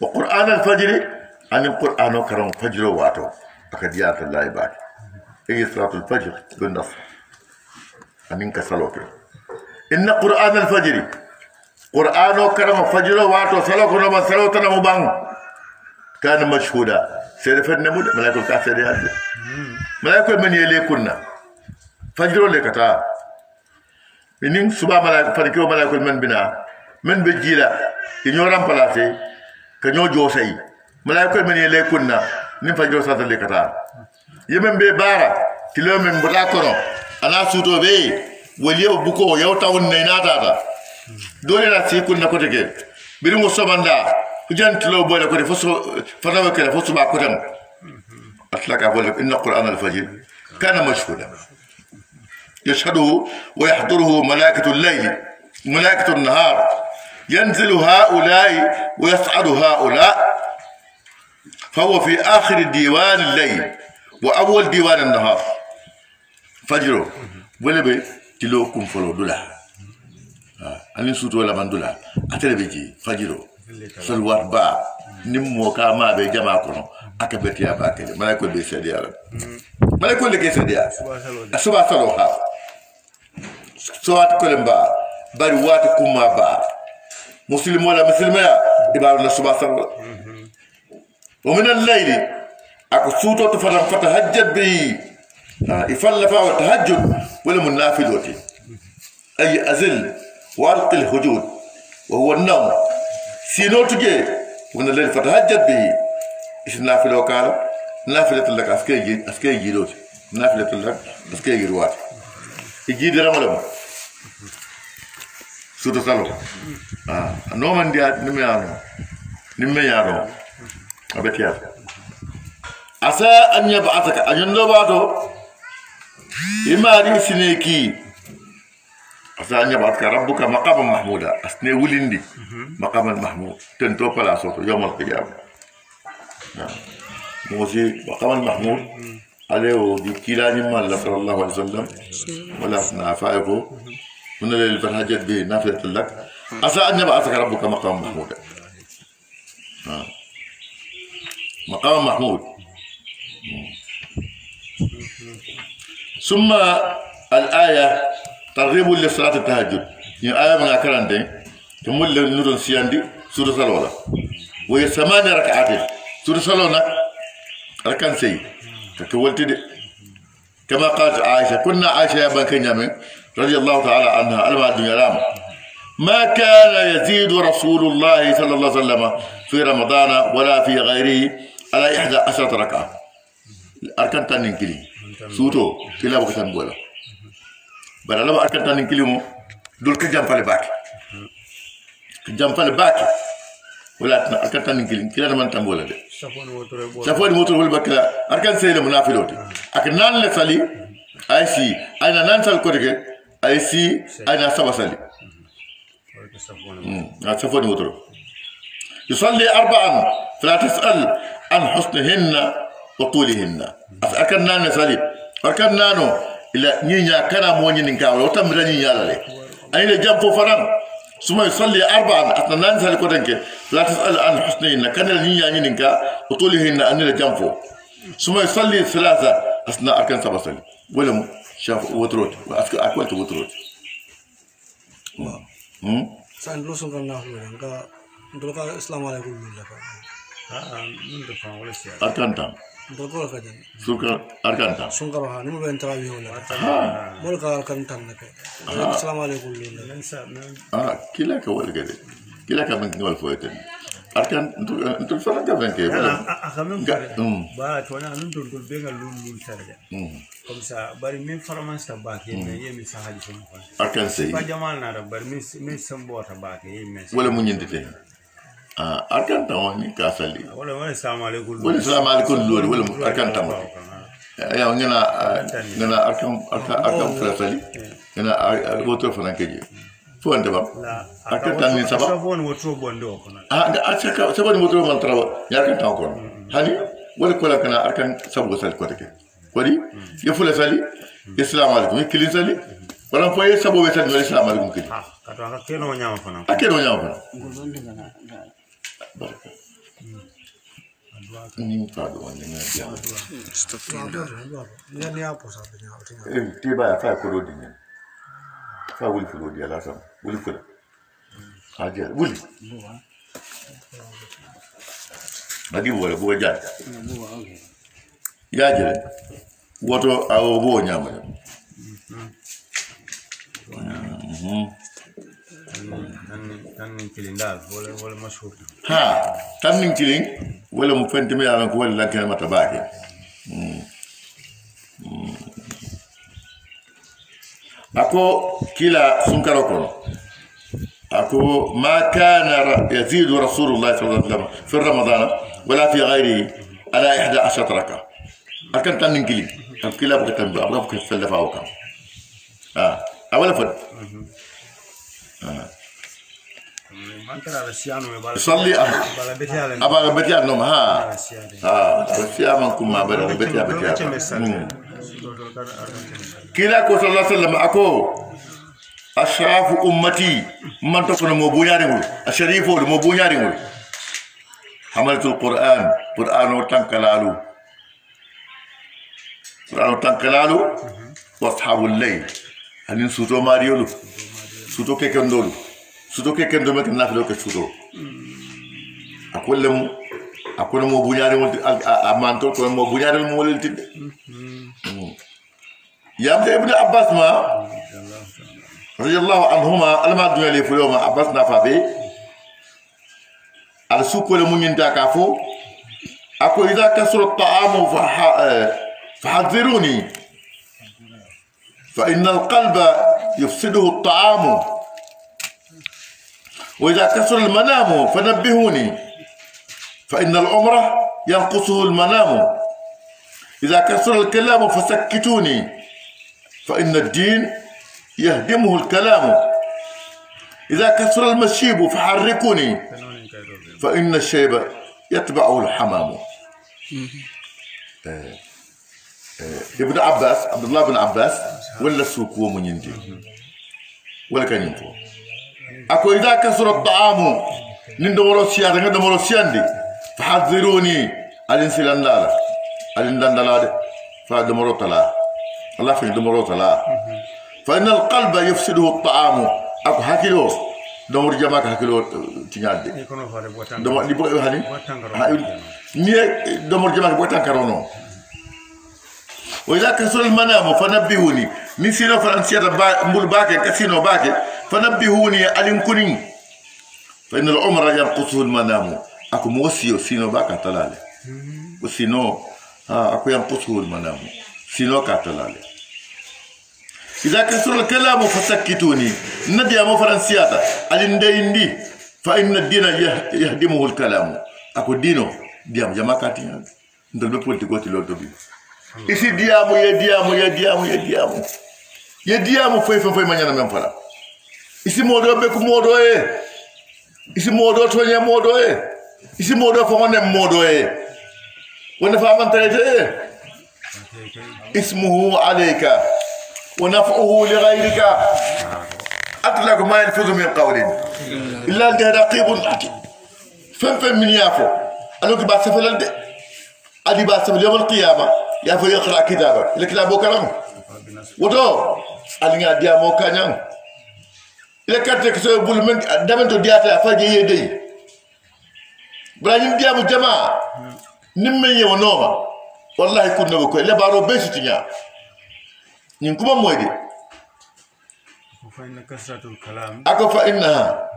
وقرآن الفجر أن القرآن كرم فجر واتو أكديات الله بعد أي صلاة الفجر بالنصر أن ينكسلوك إن قرآن الفجر قرآن كرم فجر واتو سلوك نما سلوتنا مبان كان مشهودا سيرفن نمود ملاك الكاسر هذا ملاك من يليكنا فجر لكتا إنين سبا ملاك فنكيو ملاك من بنا من بجيلا إنيو رامبلاسي كنيو جوسي ملاك من يليكنا نين فجر ساتر لكتا يمن ببارا تلو من بلاكرو أنا سوتو بي وليو بوكو يو تاون نيناتا دولي لا سيكون نكوتك بيرمو سوماندا فجان تلو بولا كوري فسو فناوي كلا فسو با كوتم أطلق أقول إن القرآن الفجر كان مشهودا يشهده ويحضره ملائكة الليل ملائكة النهار ينزل هؤلاء ويصعد هؤلاء فهو في آخر ديوان الليل وأول ديوان النهار فجره ولبي تلوكم فلو دولا أني سوت ولا من دولا أتلبيجي فجره سلوات با نمو كاما بي جماعة كنو أكبتيا باكي ملايكو بي سيديا ملايكو لكي سيديا سبا سلوها سوات كلمبا bari wati kuma ba muslim wala muslimaya ibaru la suba sallallahu wa min al-layl akusuto to fatahajjad bi ifalla fa tahajjud wala munafilati ay azil wa alqi al-hujud wa huwa an-nawm sino tuje ومن الليل فتهجد به إيش نافلة وكالة نافلة لك أسكي جيروت نافلة لك أسكي جيروات يجي درام سوتو سالو نو من ديا نميانو أبتيار عسى أن يبعثك أن ينبعثه إما دي سنيكي عسى أن يبعثك ربك مقاما محمودا أسني ولندي مقاما محمود تنتو بلا صوت يوم القيامة موسي مقاما محمود عليه دي كيلاني مال صلى الله عليه وسلم ولا أسنا فائقه من الليل فالهجد به نافلة لك عسى أن يبعثك ربك مقاما محمودا مقام محمود ثم الآية ترغيب لصلاة التهجد يعني آية من أكرانتين تمول لنور سياندي سورة صلوة وهي 8 ركعات سورة صلوة ركعان سي تكولت كما قالت عائشة كنا عائشة يا بن كنيامين رضي الله تعالى عنها ألمع الدنيا رام ما كان يزيد رسول الله صلى الله عليه وسلم في رمضان ولا في غيره على 11 ركعة أركان تانين كلي سوتو كلا بكتان بولا بدل ما أركان تانين كلي مو دول كجام فالي باكي كجام فالي باكي ولا أركان تانين كلي كلا نمان تنبولا دي سافون موتور بول بكلا أركان سيدة منافلوتي أكنان لسالي أي سي أنا نانسال كوريكي أي سي أنا سبا سالي سافون موتور يصلي 4 فلا تسأل عن حسنهن وطولهن أكننا نسالي أكننا إلى نينيا كنا موني نكاو وتمر نينيا لله أين جنبه فرن ثم يصلي 4 أتنان نسالي كودنك فلا تسأل عن حسنهن كنا نينيا نكا وطولهن أن جنبه ثم يصلي 3 أثناء أكن سبسلي ولم شاف وتروت أكلت وتروت سألوا سكان الله كا دلوقتي السلام عليكم أركانتا دلوقتي كذا سكر أركانتا سكر ها نمو بين تراويه ولا بولك أركانتا نك السلام عليكم كلا كوال كده كلا كمان كوال فويتن أركان أنتوا فلان كمان كده أنا أخمن كده بعد وانا ننتظر بيننا لون سرجع كم سا باري من فرمان سباكي يمي سهل شيء أركان سي فجمال نارا باري من سمبوت سباكي يمي ولا من يندته أركان تاواني كاسالي ولا السلام عليكم ولا السلام عليكم لول ولا أركان تاواني يا عندنا أركان فلاسالي هنا بوتو فلان كذي فون تبع أركان تاني سبا سبون وترو بندو أشكا سبون وترو من ترى ياركان تاوكون هني ولا كلا كنا أركان سبوا سالي كذي ودي يفعل سالي السلام عليكم يكلي سالي ولا فوي سبوا سالي ولا السلام عليكم كذي كتوه كينو نيام فنا أكيد نيام فنا بركة ini kado wani na biya ni hapo sasa tiba ya fa kurodi ne fa wuli kurodi ala sam wuli kula hajar wuli nadi wala bo ja ya jere woto awo bo nyama تنين كلين دال ولا مشهور ها تنين كلين ولا مفنت مي على كل لكن ما تباكي أكو كلا سنكركم أكو ما كان يزيد رسول الله صلى الله عليه وسلم في رمضان ولا في غيره على 11 ركعة أكن تنين كلين كلا بكتن أبغى بكتسلف أو كم أولا فن يصلي أبغى بتيا نوم بتيا منكم ما بدو بتيا كلا كو صلى الله عليه وسلم أكو أشراف أمتي من تكون مبونيارين الشريف مبونيارين حملة القرآن قرآن تنكلالو وأصحاب الليل هنين سوتو ماريولو سوتو كيكندولو suto ke kendo mek na filo ke suto akolle mo buñaare wonti amanto ko mo buñaare mo wolti yamde ibn abbas ma radiyallahu anhuma alma dunya li fuloma abbas na fa be على سوق ولا من كافو أكو إذا كسر الطعام فحذروني فإن القلب يفسده الطعام وإذا كسر المنام فنبهوني فإن العمر ينقصه المنام إذا كسر الكلام فسكتوني فإن الدين يهدمه الكلام إذا كسر المشيب فحركوني فإن الشيب يتبعه الحمام. ابن عباس عبد الله بن عباس ولا السوق ومن ينتي ولا كان ينفو أكو إذا كسر الطعام ندمرو سيادة ندمرو سياندي فحذروني الانسلان لالا الانسلان لالا فدمرو تلا الله في دمرو تلا فإن القلب يفسده الطعام أكو هكيلو دمر جماعة هكيلو تنادي دمر دي بقى هني نيه دمر جماعة بقى تنكرونه وإذا كسر المنام فنبهوني نسينا فرنسية مول باكي كسينو باكي فنبهوني ألين فإن العمر ينقصه المنام أكو موسيو سينو باكا تلالي وسينو أكو ينقصه المنام سينو كاتلالي إذا كسر الكلام فسكتوني ندي أمو فرنسياتا ألين فإن الدين يهدمه الكلام أكو دينو ديام جماعة ندل بقولتي قوتي لو تبي isi diamu foi manyana memfala isi modo be ku modo isi modo to nya modo isi modo fo ngone modo wona fa man tayte ismuhu alayka wa naf'uhu li ghayrika atlaq ma yalfizu min qawlin illa anta raqibun atid fam min yafo aloki ba safalal de adi ba safal yawm al-qiyamah يا في يقرأ كتابه الكتاب كلام وتو ألينا ديامو كانيان إذا كنت كسر بولمن دامن تودياته أفاجي يدي براين ديامو جماعة نمي يونوما والله كنا بكو إلا بارو بيشتيا نكما مويدي فإن كسرة الكلام أكو فإنها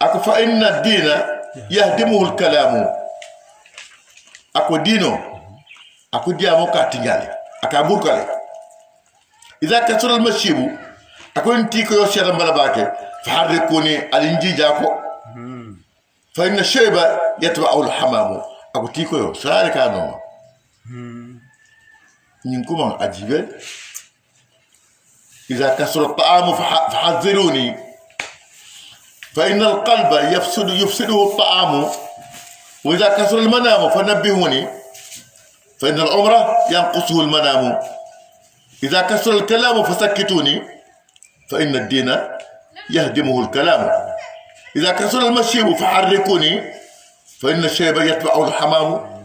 أكو فإن الدين يهدمه الكلام أكو دينو أكو ديامو كاتينيالي أكابور كالي إذا كسر المشيب أكو انتيكو يوشيرا ملاباكي فحركوني الانجي جاكو فإن الشيب يتبعه الحمام أكو تيكو يو ساري كانو نينكوما عجيبة إذا كسر الطعام فحذروني فإن القلب يفسده الطعام وإذا كسر المنام فنبهوني فإن العمر ينقصه المنام إذا كسر الكلام فسكتوني فإن الدين يهدمه الكلام إذا كسر المشيب فحركوني فإن الشيب يتبعه الحمام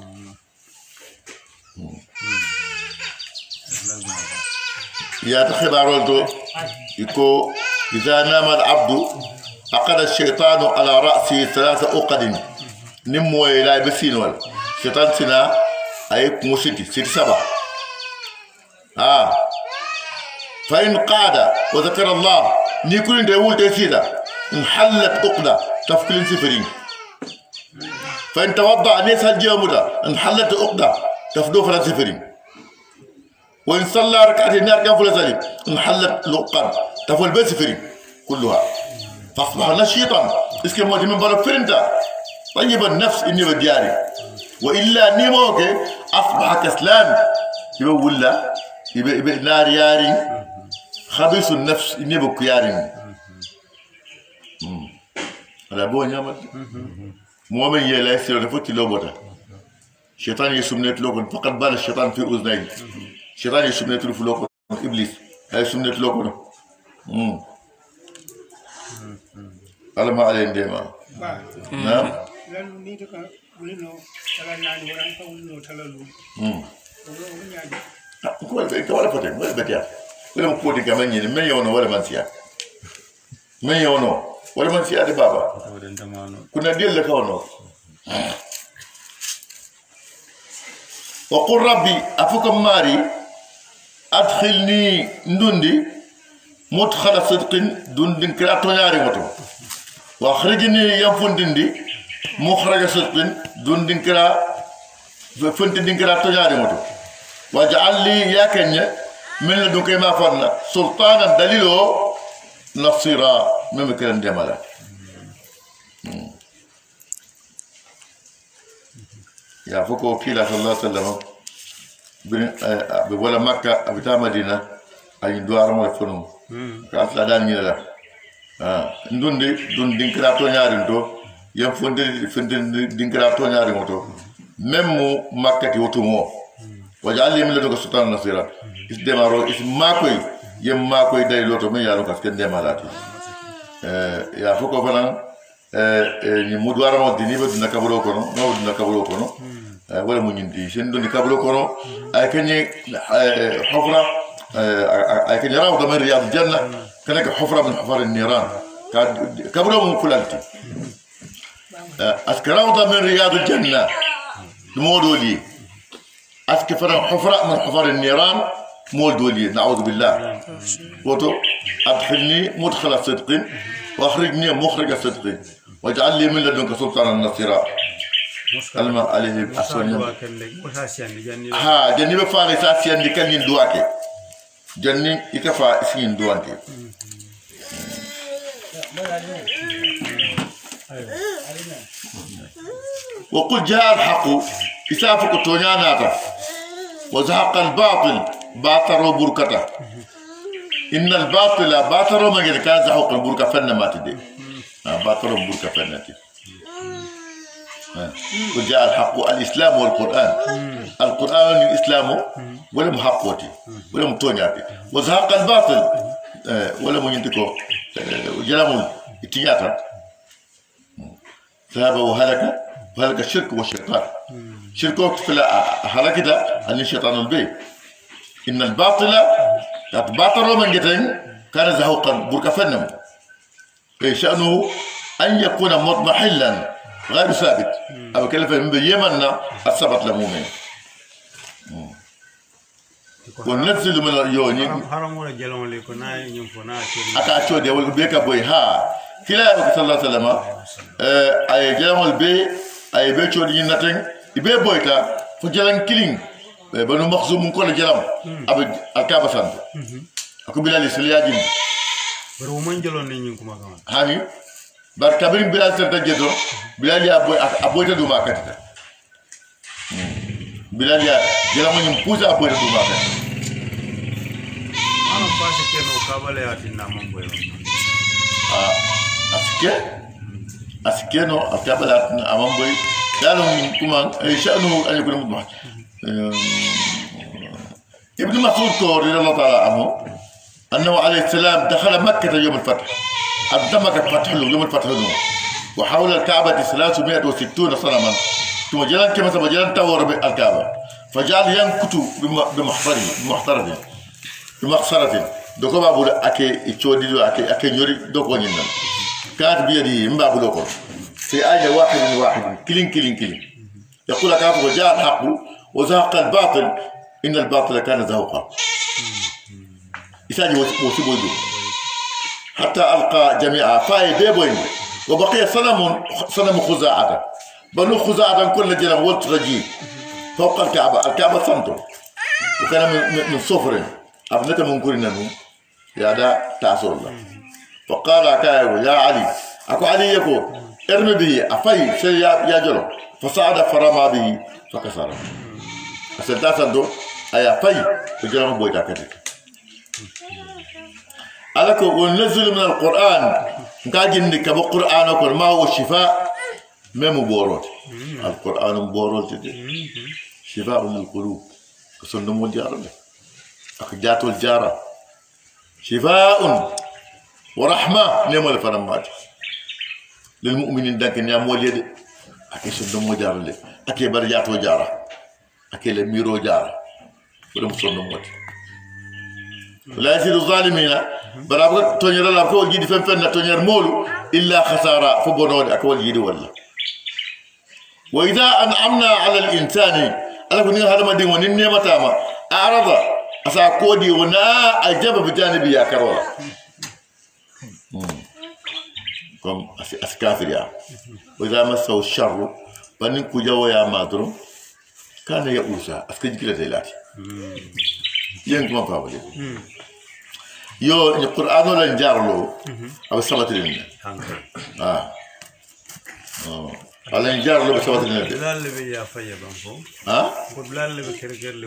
يا تخبر يكو إذا نام العبد أخذ الشيطان على رأسه 3 عقد نمو إلى بسينول شيطان سنا أيك موسيتي 7 فإن قعد وذكر الله نيكون داول تسيدا انحلت عقدة تفكلين سفرين فإن توضأ نيس الجامدة انحلت عقدة تفدو فلا سفرين وإن صلى ركعتين نار كان فلا سليم انحلت العقد تفول بسفرين كلها فأصبح نشيطا اسكي موتي من بلد فرنتا طيب النفس إني بدياري وإلا نيموك أصبح كسلان يبقى ولا يبقى نار ياري خبيث النفس إني بكياري هذا بو نعمت مؤمن يلا يصير نفوت لوبوتا شيطان يسمنت لوكن فقط بال الشيطان في أذنيه شيطان يسمنت له في لوكن إبليس هاي يسمنت لوكن على ما عليه ديما نعم لأن نيتك ولينو تلاني ورانك ولينو تلالو كل ولا فتن ولا بتيا ولا مكودي كمان يعني من يونو ولا منسيا من يونو ولا منسيا دي بابا كنا ديال لك ونو وقل ربي أفكم ماري أدخلني ندندي مدخل صدق دندن كلا تنياري متو واخرجني ينفندندي مخرج صدق دون دينكرا فنت دينكرا تجاري موتو واجعل لي يا كنيا من لدنك ما فرنا سلطانا دليلو نصيرا ممكن جمالا يا فوكو كيلا صلى الله عليه وسلم بولا مكة أبتا مدينة أي دوار مو فنو كاس لا دان نيلا ndun dinkra to nyaari ndo yam fonde dinkra to nyaari moto même makkati wotumo wajal yim la do sultan nasira is demaro is makoy yem makoy day loto me yalo kas ken demalati ya foko fana ni mudwara mo dini be dina kaburo kono no dina kaburo kono wala mu nyindi sen do ni kaburo kono ay kenye hofra ay kenye raw do mer riyad janna كانك حفرة من حفر النيران كبروا من كلالتي أسكراوطة من رياض الجنة مولولي أسكفر حفرة من حفر النيران مولولي نعوذ بالله وتو أدخلني مدخل صدق وأخرجني مخرج صدق واجعل لي من لدنك سلطانا نصيرا كلمة عليه أسوانيا ها جني بفعل ساسيا لكن يندواكي جني يكفى اسمين دوانتي وقل جاء الحق إسافك تونياناتا وزهق الباطل باطروا بركته إن الباطل باطروا من كان زهق البركة فن ما تدي باطروا بركة فنتي وجاء الحق الإسلام والقرآن القرآن الإسلام ولم حقوتي ولم تونياتي وزهق الباطل ولم ينتكو جلام التياتا ذهب وهلك الشرك والشيطان شركوك في هلكتا أن الشيطان البي إن الباطل باطل من جتين كان زهوقا بركة فنم شأنه أن يكون مضمحلا غير ثابت أو كلفة من بيمنا الثبت لمؤمن وننزل من اليون حرام ولا جلون لي كنا ينفنا أكاتشو دي والبيكا بوي ها كلا صلى الله عليه وسلم أي جلون البي أي بيتشو دي نتين يبي بويتا فجلن كيلين بنو مخزوم من كل جلون أبو الكعبة سانت أكو بلال سلياجين برومان جلون نيجي كم كمان هاني bar kabrin bilal serta jedo bilal ya aboyta duma katita bilal ya jela mo nyum pusa aboyta duma katita ana pasi keno kabale atinna mambo yo aske no akabala atinna mambo dalo min kuma sha'nu an yakuna mudmah ابن مسعود رضي الله تعالى عنه انه عليه السلام دخل مكه يوم الفتح قدمك الفتح له يوم الفتح له وحول الكعبة 360 صنما ثم جلن كما سبجلن تور الكعبة فجعل ينكت بمحصرة دوكو بابو أكي يتشودي أكي نوري دوكو نينن كانت بيدي مبابو دوكو في آية واحد كلين يقول كافو وجاء الحق وزهق الباطل إن الباطل كان زهوقا إساجي وسيبويدو حتى ألقى جميعا فاي بيبوين وبقي صنم خزاعة بنو خزاعة كل جنب ولت رجيم فوق الكعبة صمتو وكان من صفر أبنك من كورنا يا دا تعصر الله فقال كايو يا علي أكو علي يكو ارمي به أفاي شيء يا جلو فصعد فرما به فكسره أسلتا صندو أي أفاي وجلو بويتا كتك ألك وننزل من القرآن نكاجن كب القرآن وكل ما هو الشفاء ما مبورot القرآن مبورot شفاء للقلوب كسندم الجارة أخجات الجارة شفاء ورحمة نعم الفرمات للمؤمنين دكن يا مولد أكيد سندم الجارة أكيد برجات الجارة أكيد الميرو جارة ولم سندم لا يزيد الظالمين برابر تونير الله كول جيدي فن تونير مولو إلا خسارة فبنود أكول جيدي والله وإذا أنعمنا على الإنسان أنا كنت هذا ما دين ونني متاما أعرض أساكودي ونا أجاب بجانبي يا كرولا comme askafiria wa idha massahu sharru banin ku jawo ya madro kana ya usa aska jikila telati yen kuma pa wale yo ni qur'ano lan jarlo aba sabatin ah ala jarlo be sabatin bilal be ya faye banko ko bilal be kergerle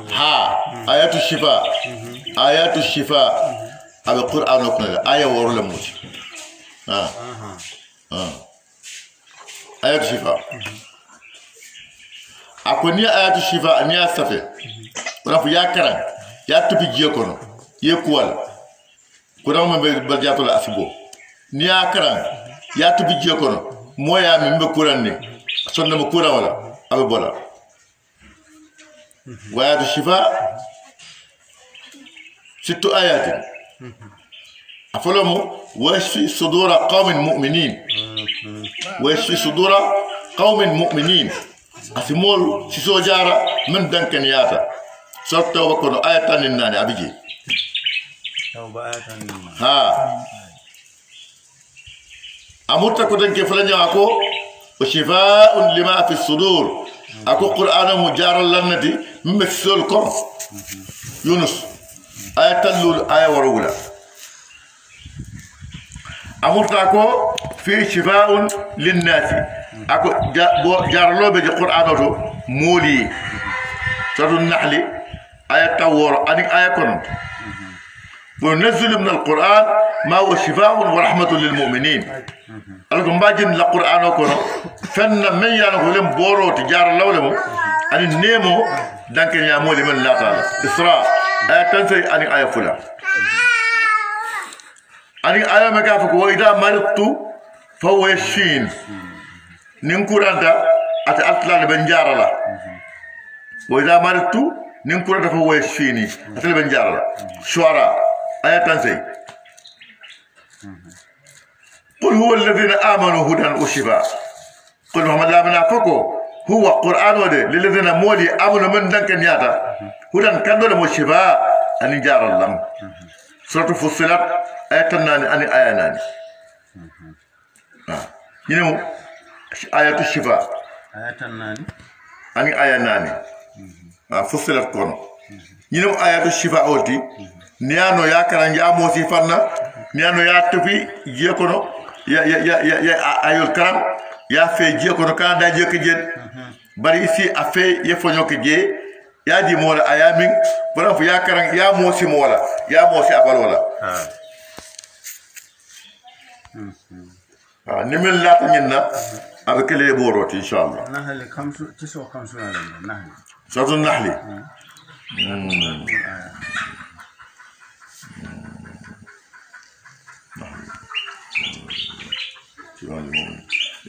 ayatu shifa aba qur'ano kuna aya worla muti ayatu shifa akoni ayatu shifa aniya safe wala fu yakran ya tupi jiye kono ye kuwal kuna mo be barjato la asibo ni yakran ya tupi jiye kono moya mi mbe kuran ni sonna mo kura wala abe bola wa ayatu shifa ست آيات أفلموا ويشفي صدور قوم مؤمنين ويشفي صدور قوم مؤمنين أسمول سيسو جارة من دنكنياتا سورة توبة كونو آية الناني أبيجي توبة آية ها أمرتا كودن كفلنيا أكو وشفاء لما في الصدور أكو قرآن مجارة لنتي ممثل كم يونس آية تلول آية ورولة أمرتاكو في شفاء للناس أكو جارلو بجي قرآن مولي سورة النحل آية تور أنك آية كنت وننزل من القرآن ما هو شفاء ورحمة للمؤمنين ألكم باجن القرآن كنت فن من يانغولم بورو تجار اللولم أن النيمو دانك يا مولي من الله تعالى إسراء آية تنسي أني آية فلان أني آية مكافك وإذا مرضت فهو يشفين ننكرانتا أتأتلا لبنجار الله وإذا مرضت ننكرانتا فهو يشفيني أتأتلا لبنجار الله شعراء آية تنسي قل هو الذين آمنوا هدى وشفاء قل محمد لا منافقه هو قرآن ودي للذين مولي أمنوا من دنك نياتا هدى كندول مشفاء أن جار الله سورة فصلت آية ناني أني آية ناني ينمو آية الشفاء آية ناني أني آية ناني فصلت كون ينمو آية الشفاء أولتي نيانو يا كران يا موسي فانا نيانو يا تفي جيكونو يا أيول كرام يا في جيكونو كان دا جيك جين bari ici a fait ye fonyo ke je ya di mola ayamin bana fu ya karan ya mosi mola ya mosi abal wala ni min la tanina avec les borot inshallah nahli khamsu tiso khamsu nahli satu nahli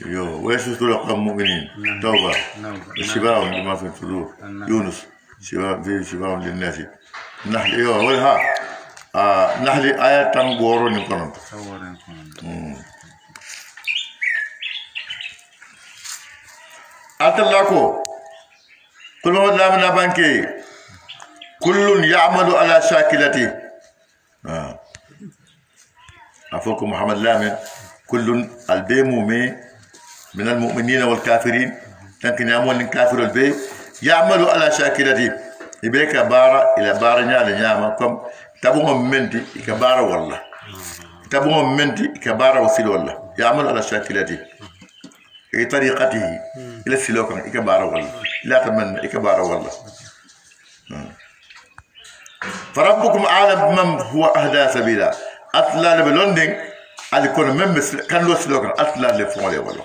يو ويش صدور المؤمنين توبة شفاء لما في الصدور يونس شفاء في شفاء للناس نحل يو ولها نحل آية تنبورو نكون أتلاكو كل ما دام نبانكي كل يعمل على شاكلته أفوك محمد لامن كل البيم من المؤمنين والكافرين لكن يعمل الكافر البي يعمل على شاكلته يبيك بارا إلى بارا نيال نياما كم تبو منتي كبارا والله تبو منتي كبارا وسيل والله يعمل على شاكلته في طريقته إلى السلوك كبارا والله لا تمنى كبارا والله فربكم أعلم بمن هو أهدى سبيلا أطلع لبلوندين على كل من كان له سلوك أطلع لفوالي والله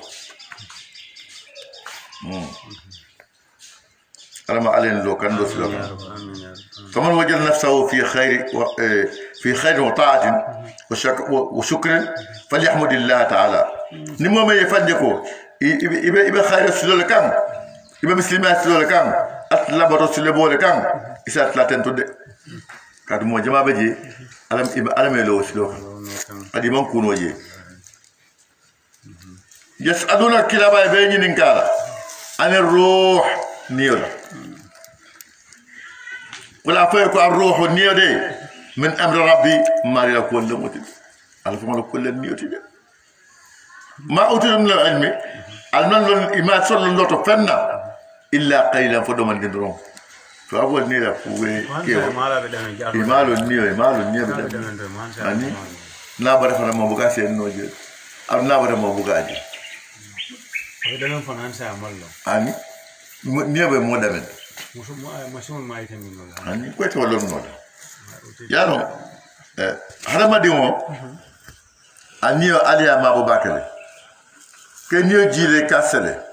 أنا ما علينا لو كان له سلوك فمن وجد نفسه في خير وطاعة وشكر فليحمد الله تعالى نمو ما يفنجكو يبقى خير السلوك كم يبقى مسلمات السلوك كم أطلع برسل بول كم إذا أطلع تنتود كاد مو جماعة بجي ألم يلو سلوك أدي من كون وجه يسألون كلابا يبيني نكالا عن الروح نيولا ولا فيكو الروح نيودي من أمر ربي ما لا كل موت ألف ما كل نيوتي ما أوتيتم من العلم المن لون ما صل لوتو فنا إلا قليلا فدوما دندرون فأول نيرا فوي كيو إمالو نيو أني نابر فنا ما بقى سين نوجد أو نابر ما بقى أجي أبدا فنان سأمالله أني نيو بمودامن مسؤول ما يتمين ولا أني كويس ولا نودا يارو هذا ما ديمو أنيو عليا ما بباكله كنيو جيلي كاسله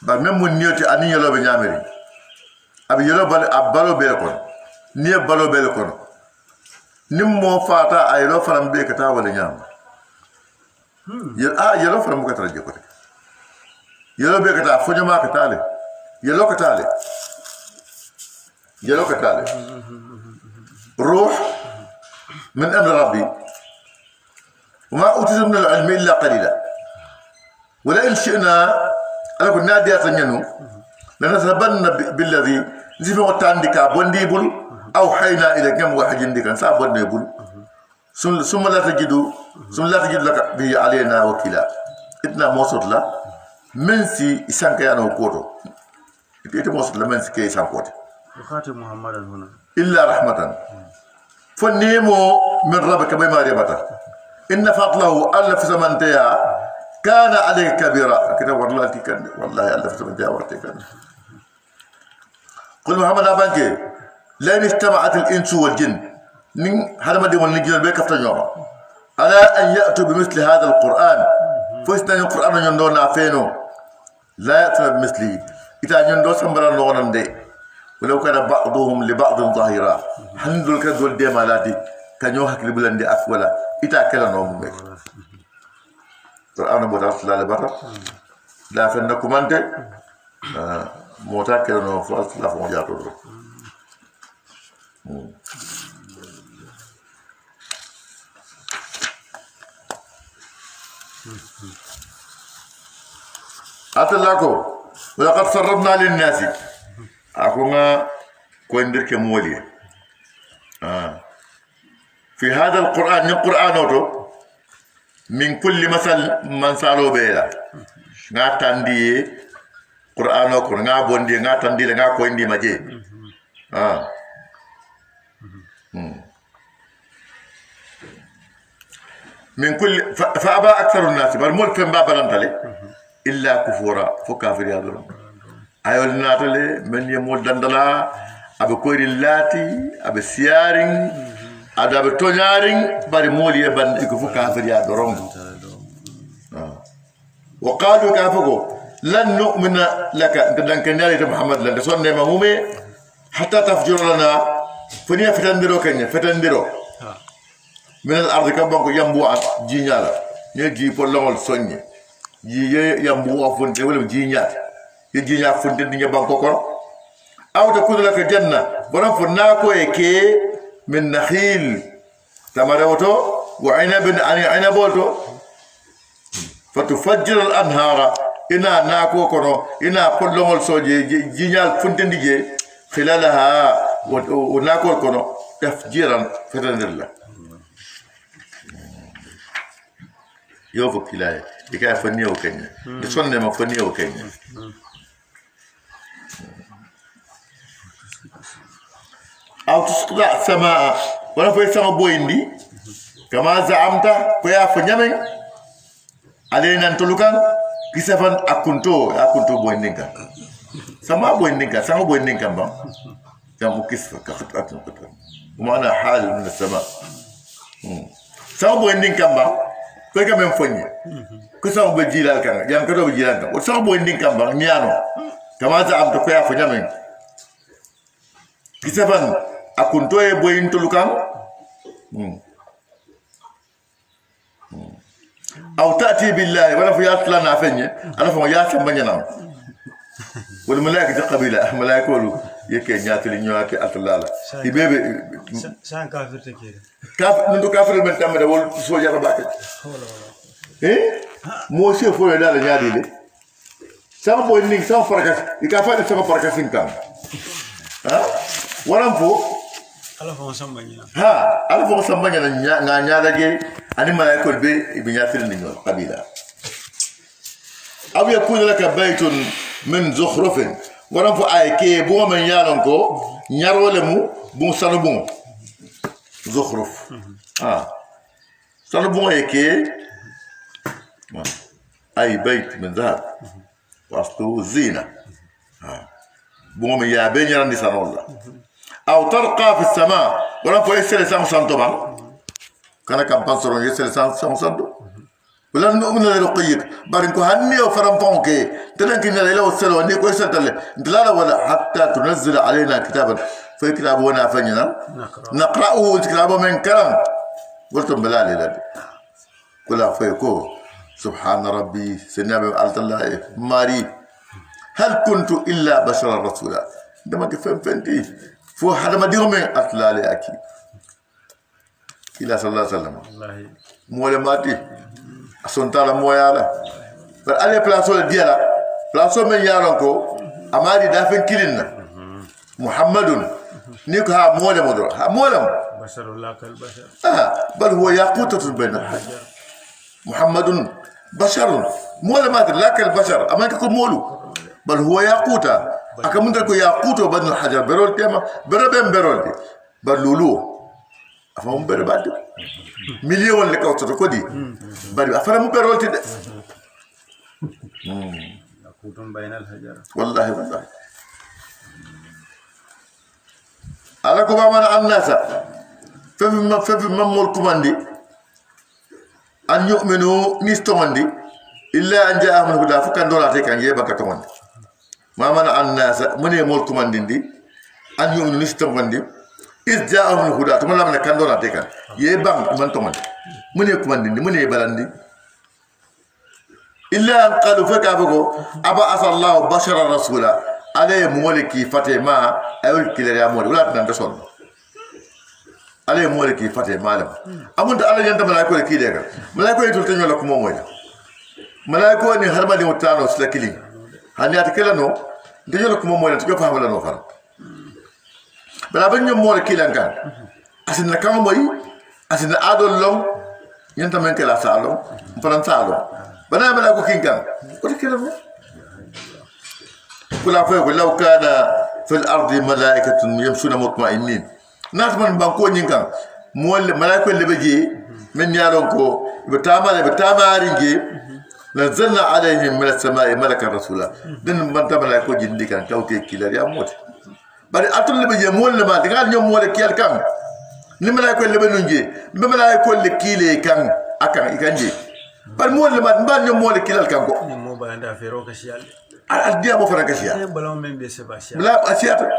ba même mon nioti ani yelo be nyameri abi yelo bal abalo be ko ni balo be ko nim mo fata ay lo faram be kata wala nyam yelo faram ko tara jiko yelo be kata fo nyama kata le yelo kata le روح من امر ربي وما اوتيت من العلم الا قليلا ولئن شئنا أنا كنت نادي أتنينو لنذهبن بالذي نزيف وتانديكا بونديبول أو حينا إلى كم واحد ينديكا سا بونديبول ثم لا تجد لك به علينا وكيلا إتنا موصل لا منسي إسانك يانا وكوتو إتنا موصل لا منسي كي إسان كوتو يخاطب محمدا هنا إلا رحمة فنيمو من ربك بما ربطه إن فضله ألف زمنتيا كان عليك كبيرا كده والله كان والله ألف من جاورتك قل محمد أبانك لن اجتمعت الإنس والجن من هذا ما دي ونجي بك فتنيوما على أن يأتوا بمثل هذا القرآن فإذا القرآن يندون فينو لا يأتوا بمثله إذا يندون سنبرا لغنا دي ولو كان بعضهم لبعض ظاهرا حندل كدول دي مالاتي كان يوحك لبلان دي أفولا إذا كلا نوم بك القرآن بوتا صلى الله عليه لا فنكم أنت موتا كلا نوم فاس لا فون جاتو أتلاكو ولقد صرفنا للناس أكونا كويندر كمولي في هذا القرآن القرآن من كل مثل من سالو بيلا ناتاندي قرآن أكون نابوندي ناتاندي لنا كويندي ماجي من كل فأبى أكثر الناس بالمول فين بابا نتالي إلا كفورا فكافر يا دلون أيول ناتالي من يمول دندلا أبي كويري لاتي أبي سيارين أبي تونيارين باري مولي يبان يكفو كافر يا دلون وقالوا كافوكو لن نؤمن لك أنت دنكنياري محمد لن تصنع مهومي حتى تفجر لنا فنيا فتندرو كنيا فتندرو من الأرض كبانكو يمبوا جينيالا نيجي بولول سوني يي يمبوا فونتي ولا جينيات يجينيا فونتي دنيا بانكو كون أو تكون لك جنة بلان فناكو يكي من نخيل تمروتو وعنب عن عنبوتو فتفجر الأنهار إنا ناكو كونو إنا بولول سوني جينيال فونتي ديجي خلالها وناكو كونو تفجيرا فتندر يوفو كلاي يكا فنيو كينيا يسون ما فنيو كينيا أو تسقط السماء ولا في السماء بويندي كما زعمت فيا فنيامين علينا نتلوكان كيسفن أكونتو بويندينكا سما بويندينكا سما بويندينكا بام كم كيسف كفت وما أنا حال من السماء سما بويندينكا بام كيف كم ينفني كسر بجيلان كان يام كده بجيلان كان وسر بويندين كان بان نيانو كما زعم تكويا فنيامين كسفن أكونتوي بوين تلوكان أو تأتي بالله ولا في أصلا نافني أنا فما ياسم بنينا والملائكة قبيلة ملائكة ولو يكي نياتي نيوكي أطلالا يبيبي سان كافر تكير كافر نندو كافر من تامدا ولا سوجا رباكي موسى فوي دال نيادي لي سام بوي نيك سام فركاس يكافا سام فركاسين كام ها ورام فو ala fo sambanya نا نيادا جي اني ملائكه بي بنياتي نيو قبيله أو يكون لك بيت من زخرف ورم فأيكي بو من يالنكو نيارو لمو بو سانبون زخرف سانبون أيكي أي بيت من ذهب وأصله زينة بو من يابين يرندي سانولا أو ترقى في السماء ورم فأيسر سان سانتوبان كان كامبان سرون يسر سان سانتو ولا نؤمن لرقيك بارنكو هني وفرم فونكي تلنكي نلا وسلو ني كويس تل دلاله ولا حتى تنزل علينا كتابا في كتاب وانا فنينا نقرأه كتابه من كلام قلتم بلالي لا كلا فيكو سبحان ربي سنبي الله ماري هل كنت الا بشرا رسولا عندما تفهم فهمتي فو حدا ما ديهم اطلالي اكيد الى صلى الله عليه وسلم والله مولى ماتي asontala moyala bar ale plaso le diala plaso men yaron ko amadi dafen kilinna muhammadun ni ko ha mole modo ha molam basharullah kal bashar bal huwa yaqutatun bayna hajar muhammadun basharun mole ma la kal bashar amaka ko molu bal huwa yaquta akamunda ko yaquto badal hajar berol tema berol bal lulu afam bere badde million le kawto ko di bari afara mu berolti de yaqutum bainal hajar wallahi ala ko bamana annasa fefi mamol kumandi an yu'minu nistomandi illa an ja'ahum huda fakan dolate kan yeba ka tomandi mamana annasa mune mol kumandi ndi an yu'minu nistomandi is ja'ahum huda to malam ne kan dolate kan yebang man tomandi mune kumandi mune balandi illa an qalu fakabugo aba asallahu bashara rasula alay mulki fatima ayul kilere amol wala tan son alay mulki fatima lam amunda ala yanda malaiko le kide ga malaiko yitul tanyo la ko moy malaiko ni harba ni mutano sla kili hani atakela no tanyo la ko moy tan ko famala no far bala ban ñom mo le kilanga asina kam moy asina adol long yanta men kala salo faran salo bana bala ko kinga ko kila kula fa ko law kana fil ardi malaikatun yamshuna mutma'innin nas man banko nyinga mol malaiko le beje men yalon ko be tamari nge nazalna alaihim min as-sama'i malakan rasula den man tabala ko jindi kan tawte kila ya mot bari atul le beje mol le ma digal ñom mol kiyal kan ni malaiko le be nunje be malaiko le kile kan akan ikanje bari mol le ma ban ñom mol kilal kan ko mo ba nda fero ka sial al dia mo fara ka sial balon men be se ba sial la asiata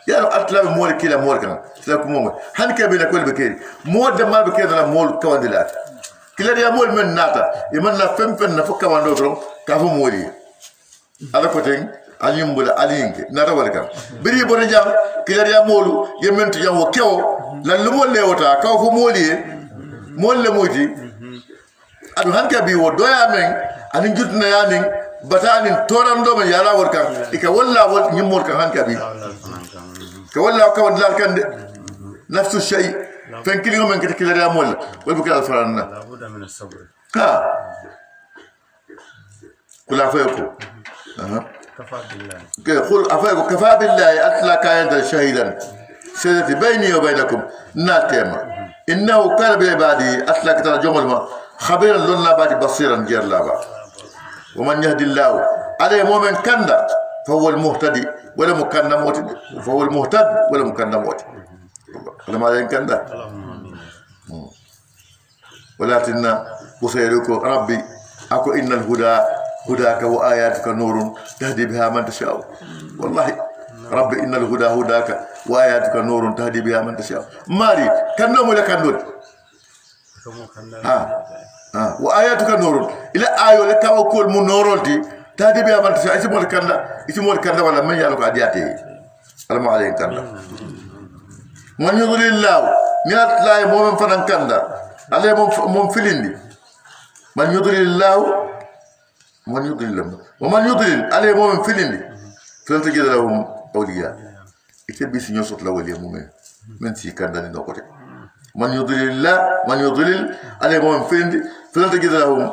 ya atla mol kila mol kan la ko mo han ke be na ko be keri mo de ma be keri na mol kawandilat kila ya mol men nata e man na fempen na fukka wando dron ka fo moli ala ko ten alimbula alinge nata wal kan biri bona jam kila ya molu yementu jam wo kewo lan lu mol le wota ka fo moli mol le moti adu han ka bi wo doya men anin jutna yanin batanin torando men yala wor kan ika walla wol nyimol kan han ka bi ka walla ka wal kan de nafsu shay fen kili men kiti kila ya mol wal bu kala faranna la buda min as-sabr ha kula fayko كفى بالله قل أفاكم كفى بالله أتلا كائن شهيدا سيدتي بيني وبينكم ناتيما إنه كان بعبادي أتلا كتر جمل ما خبيرا لنا بعد بصيرا جير لابا ومن يهدي الله عليه مؤمن كندا فهو المهتدي ولا مكنا موت فهو المهتد ولا مكنا موت لما عليه كندا ولكن بصيركم ربي أكو إن الهدى هداك وآياتك نور تهدي بها من تشاء والله رب إن الهدى هداك وآياتك نور تهدي بها من تشاء ماري كان نوم ولا كان نور وآياتك نور إلى آية لك وكل من نورتي تهدي بها من تشاء اسمه الكندا ولا من يالك عدياته السلام عليكم كندا من يضل الله نيات لا مؤمن فنان كندا عليه منفلين من يضل الله من يضلل ومن يضلل عليه مؤمن فلني فلن تجد لهم أولياء يكتب بيس نيوسط لولي مؤمن من سي كان داني نوكوتي من يضلل الله من يضلل عليه مؤمن فلني فلن تجد لهم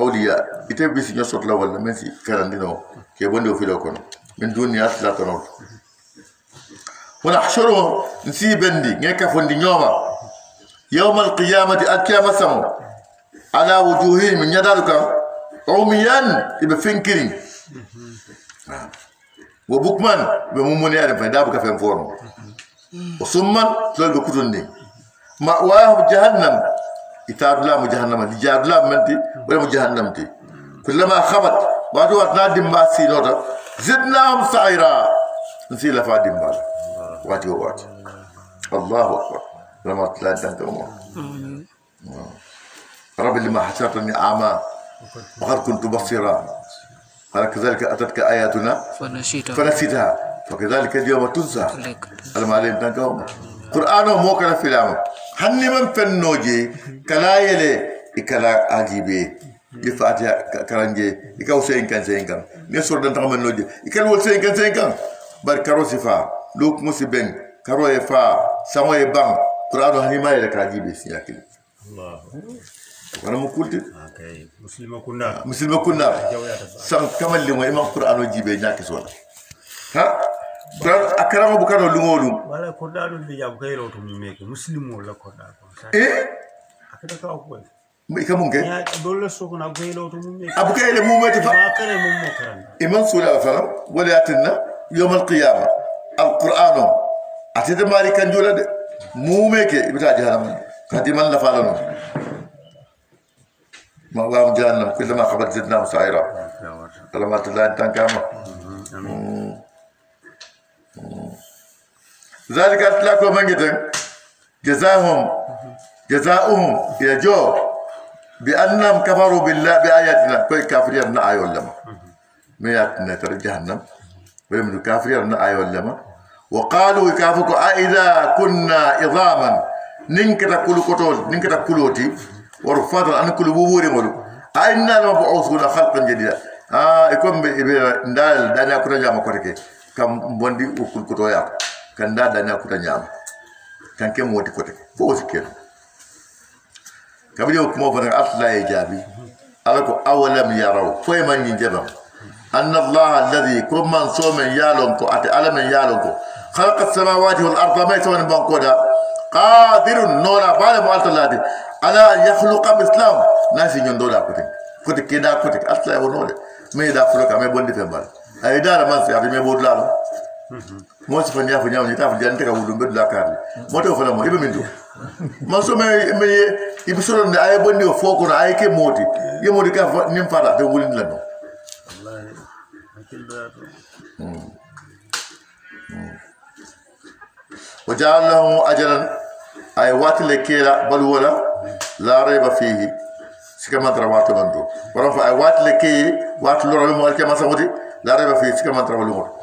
أولياء يتبي سنة صوت لا ولا من سي كراندينو كي بندو في لوكون من دنيا لا تنور ونحشره نسي بندي نيكا فندي نيوما يوم القيامة القيامة سمو على وجوههم من يدارك عميان يبفنكرين وبكمان بموموني أنا فدابك في فورم وصمّن تلو بكتوني مأواهم جهنم يتابلا مجهنم يجابلا منتي ولا مجهنم تي كلما خبت واتو نادم ما سينوتا زدناهم سعيرا نسيلا فادم بال واتي وات الله اكبر لما تلا دنت رب لما حشرتني اعمى وقد كنت بصيرا قال كذلك اتتك اياتنا فنسيتها فكذلك اليوم تنسى المعلم تنكم قرآن موكل في العام هني من فنوجي كلا يلي إكلا عجيبه يفاتها كرانجي إكاو سين كان نسور دنتام من نوجي إكال ول سين كان بار كارو سفا لوك مسبين كارو يفا سامو يبان قرآن هني ما يلك عجيبه سياكل الله وانا مقولت مسلم كنا سان كمل لي ما إمام قرآن جيبه ناكس ولا ها أكرم أبو كانوا لمولو. ولا كردالو بيجاب كيلو تميمك مسلم ولا كردالو. إيه؟ أكيد كأقول. إيه ممكن؟ يا دولة سوكنا أبو كيلو تميمك. أبو كيلو مو متفق. ما كره مو مكرم. إيمان سورة فلان ولا أتنا يوم القيامة القرآن أتيت مالك كنجولة مو ميك يبتاع جهنم كاتي من لفعلنا ما هو جهنم كلما قبل زدنا مسعيرا لما تلا أنت كامل. ذلك أطلقوا من جدًا جزاؤهم يجو بأنهم كفروا بالله بآياتنا كل كافرين آية ولما مياتنا ترى جهنم ولم كافرين آية ولما وقالوا يكافك إذا كنا عظاما ننكت كل كتول ننكت كلوتي ورفضنا أن كل بوري ملو أئنا لمبعوثون خلقا جديدا يكون بندال دانا كنا جامع كوريكي كم بندي وكل كتويا كان دانا كنا جامع كان كم موتي كوريكي فوز كير كابي يوم كم فنان أطلع إيجابي ألكو أولم يروا فيما ينجبهم أن الله الذي كل من صوم يالونكو أتى ألم يالونكو خلق السماوات والأرض ما يسوون بانكودا قادر نورا بعد ما قلت الله على يخلق مثلهم ناس يندولا كتك كده كتك أطلع ونورا ما يدافعك ما يبندي في المال أيدار ما سيابي ما يبودلالو موس فنيا فنيا ونيتا فنيا نتكا ولوم بدلا كاري موتو فلا مو يبمندو ما سو ما يبسرون ده أي بندي وفوق ولا أي كي موتي يموتي كا نيم فارا ده ولين لانو والله أكيد وجعل له أجلا أي وات لكيلا بل ولا لا ريب فيه سكما تروات بندو ورفع أي وات لكي وات لورا مالك ما سموتي لا ريب فيه سكما تروات لور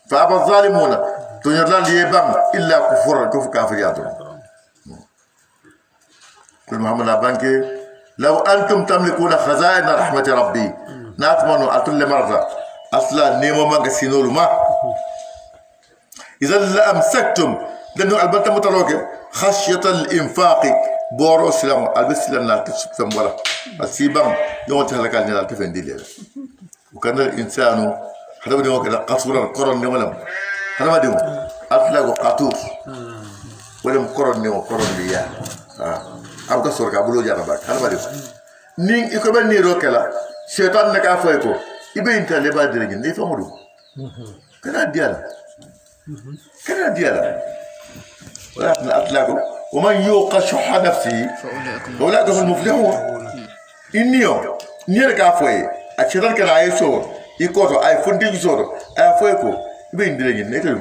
فأبى الظالمون تنيرلا ليبام إلا كفر كافرياتهم كل محمد أبانكي لو أنتم تملكون خزائن رحمة ربي ناتمنوا أتل مرة أصلا نيمو ما سينولو ما إذا لأمسكتم لأنه البنت متروكة خشية الإنفاق بورو سلام البسلام لا تسكتم ولا السيبان يوم تهلك علينا لا تفندي لي وكان الإنسان هذا بدي أقول قصورا قرن نملم هذا ما ديمو أطلقوا قطور ولم قرن نمو قرن ليا أبغى صورك أبغى جارا باك هذا ما ديمو نين يكمل نيروكلا شيطان نكافيكو يبين تالي بعد رجل يفهموا كنا ديالا كنا ديالا ولكن أطلقوا ومن يوق شح نفسه فأولئك هم المفلحون إنيو نيرك أفوي الشيطان كان عايزور يكوتو أي فندق يزور أفويكو يبين درجين نيتلو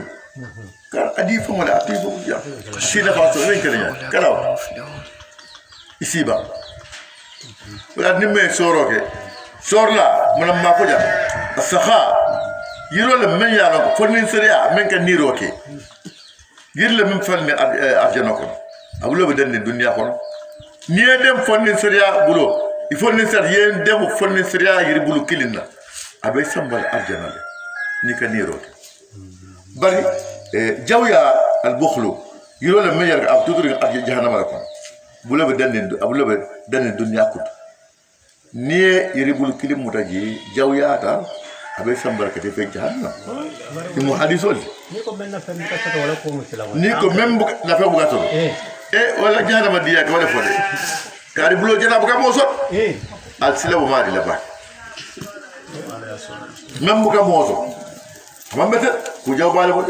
كان أديف ولا أديف يا شيء فاسو وين كنا كلاو يسيبا ولا نمي سوروكي سورلا من ما فجأة السخاء يرول من يالو فنين سريع من كان نيروكي يرل من فن أرجناكم أقوله بدن الدنيا كون نيدم فن سريع بلو يفن سريع يندم فن سريع يربلو كلنا أبي سامبل أرجنا نيكا نيروكي بري جويا البخلو يرول من يالو أبتدري جهنم لكم أقوله بدن الدنيا كون ni iribul kilim mutaji jawyata abe sambaraka te fe jahanna ni hadisol ni ko men na fem ka to wala ko musila ni ko même la fe bu gato wala jahannama diya ko wala fode kari bulo jana bu ka mo sot al sila bu mari la ba même bu ka mo sot mambete ku jawbale mo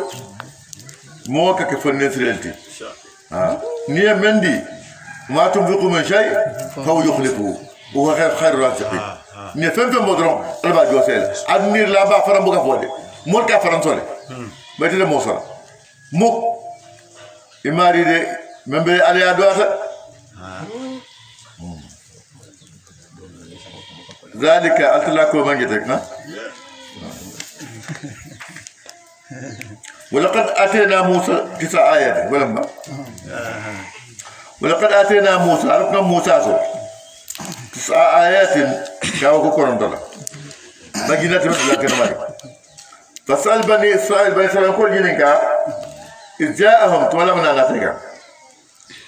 mo ka ke fonne sirelti ni mendi ma tunfiqu min shay fa yukhlifu wa khayr raziqin ni fem modron alba josel adnir la ba faram bu ka fode mo ka faram sole bete mo sala mo imari de membe aliya doata ذلك أتلاكو منجتك ولقد أتينا موسى 9 آيات ولقد أتينا موسى عرفنا موسى 9 آيات كاوكو كورندولا مجينة مثل لكن فسأل بني إسرائيل كل جنينكا إذ جاءهم تولمنا نتيجا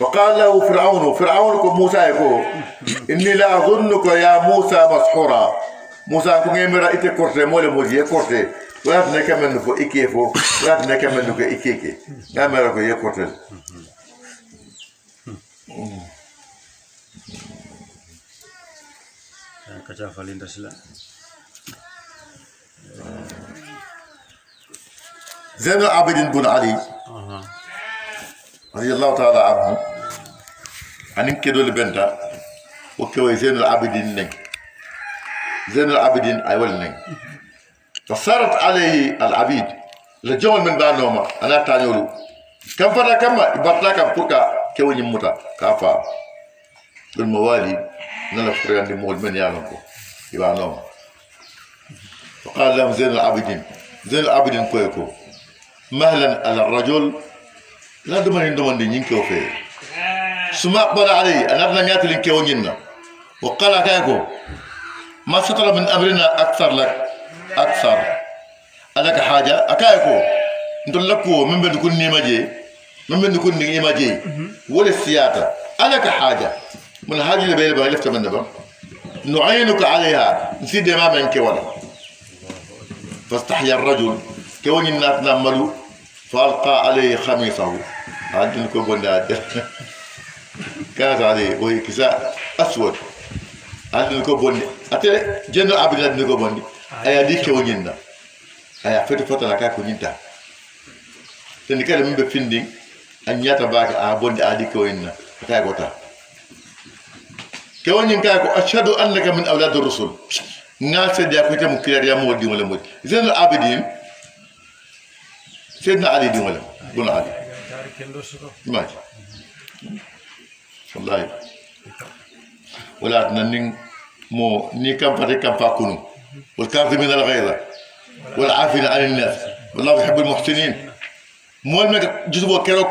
وقال له فرعون موسى يقول إني لا أظنك يا موسى مسحورا موسى كن يمرا إتي كورتي مولي موجي كورتي ولا تنكا منك إكيفو ولا تنكا منك إكيكي يمرا كو يكورتي كجا فالين دسلا زين العابدين بن علي رضي الله تعالى عنه أن كدو البنتا وكوي زين العابدين نك زين العابدين أول نك فصارت عليه العبيد لجول من بانوما أنا تانيولو كم فتا كما إبطلا كم كوكا كوي نموتا كافا بالموالي نلفريان دي مول من يالنكو يبانوما فقال لهم زين العابدين كويكو مهلا على الرجل لا دمان دمان دي نينكو في سما قبل علي انا ابن ميات لينكو نينا وقال كايكو ما سطر من امرنا اكثر لك حاجه اكايكو ندلكو من بدكون نيماجي من بدكون نيماجي ولا السياده لك حاجه من الحاجه اللي بيني لفت من دبا نعينك عليها نسيد ما بينك ولا فاستحيا الرجل كون الناس نعملوا فالقى عليه خميصه عندنا كوبوندات كانت عليه وهي كساء اسود عندنا كوبوندي اتي جن عبد عندنا كوبوندي ايا دي كونينا ايا فتره كا كونينتا تني كده من بفندين ان ياتا باك ابوندي ادي كونينا كاي غوتا كونين كاكو اشهد انك من اولاد الرسل ناس دي اكو تم كلير يا مودي ولا مودي زين العابدين سيدنا علي دي ولا بن علي ماشي والله ولا ننين مو ني كم فري كم فاكونو والكاظمين الغيظ والعافين عن الناس والله يحب المحسنين مول ما جزبو كيرو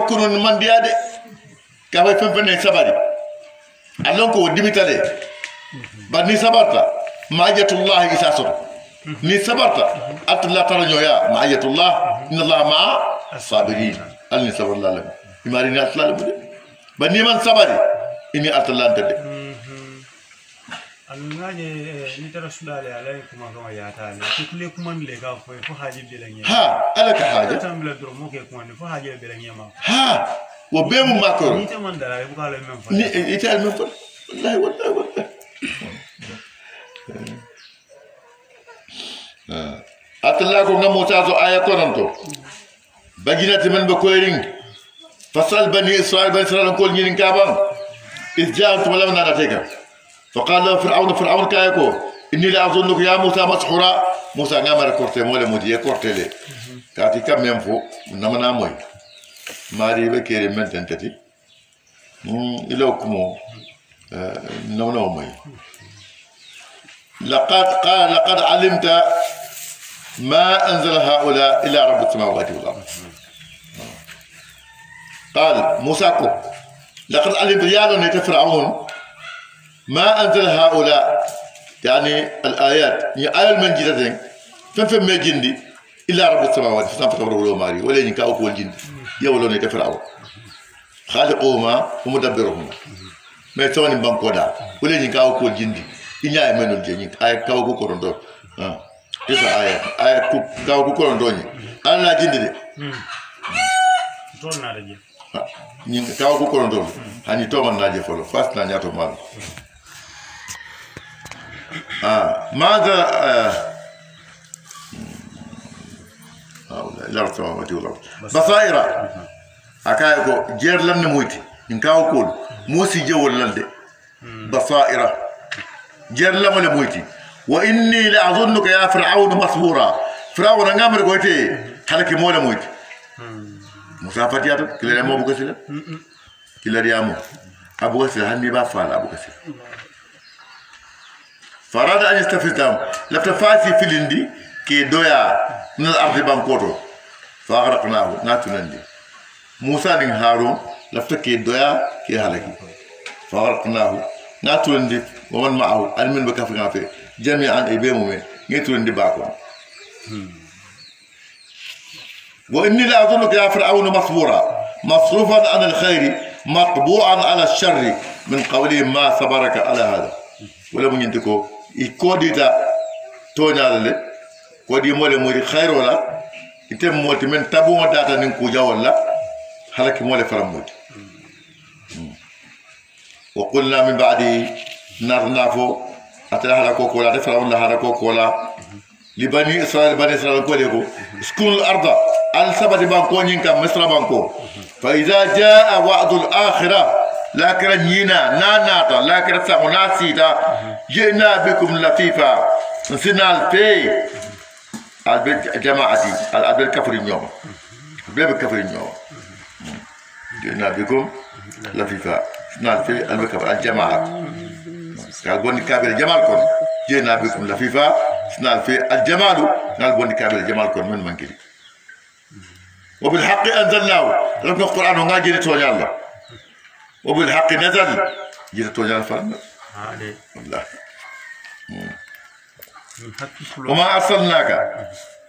كونو من ديادي كافي فنفن سباري alonko dimitale ba ni sabarta ma'ayatullah isasur ni sabarta atla taranyoya ma'ayatullah inna allah ma'a as-sabirin alni sabarla lam imarini atla lam ba ni man sabari ini atla tade annaje ni tarassulale alaykum kama ya taala kule kuma le ga fo haji bilangi ha alaka haja tambla dro mo ke kuma fo haji bilangi ma ha وبيم ماكرو ني تمن دار يبقى له من ني يتال من فل والله أتلاقوا نموتازو آية كورنتو بجينة من بكويرين فصل بني إسرائيل كل نين كابان إذ جاءت ولم ناتيك فقال له فرعون كايكو إني لا أظنك يا موسى مسحورا موسى نعمر كورتي مولا مودي كورتي لي كاتي كم ينفو نمنا موي ماري بكير من تنتتي إلوكمو نو مي لقد علمت ما أنزل هؤلاء إلا رب السماوات والأرض قال موسى لقد علمت يا لون فرعون ما أنزل هؤلاء يعني الآيات هي آية المنجدتين فم ما جندي إلا رب السماوات فسنفتروا ماري ولا ينكاوك والجند يولون فرعون خالقهما ومدبرهما mais to ni banko da wala ni kawo ko jindi inya e menol je ni ay kawo ko korondo desa ay ku kawo ko korondo ni alla jindi de to na de ni kawo ko korondo hani to man naje folo fast na nyato man ماذا لا بصائر أكايكو جير لن مويتي إن كاو كول موسي جول لن بصائر جير لن مويتي وإني لأظنك يا فرعون مصبورا فرعون نعمر قوتي حلك مولا مويتي مسافة ياتو كلا ريامو أبو كسيلا كلا ريامو أبو كسيلا هني بافال أبو كسيلا فراد أن يستفزهم لفتفاتي في الاندي كي دويا من الأرض بانكوتو فأغرقناه ناتنندي موسى بن هارون لفتكي دويا كي هلكي فأغرقناه ناتنندي ومن معه المن بكافرنا في جميعا إبيمومي ناتنندي باكم وإني لا أظنك يا فرعون مصبورا مصروفا عن الخير مطبوعا على الشر من قولهم ما صبرك على هذا ولا من ينتكو يكوديتا تونيال كودي مولى موري خير ولا يتم موت من تابو داتا نكو جا ولا حلك مولى فرموت وقلنا من بعد نرنافو اتلا هلكو كولا دفرون هلكو كولا لبني اسرائيل كوليكو اسكن الارض على سبت بانكو نينكا مصر بانكو فاذا جاء وعد الاخره لكن نينا ناناتا لكن ساموناسيتا جئنا بكم لطيفا نسينا في الجماعة الأبل كفر اليوم بلاد كفر اليوم جئنا بكم لطيفا نسينا في الجماعة قالوا كابل جمالكم جئنا بكم لطيفا نسينا في الجمال قالوا كابل جمالكم من منكري وبالحق أنزلناه لكن القرآن هو جيت توني الله وبالحق نزل جيت توني الله والله وما أرسلناك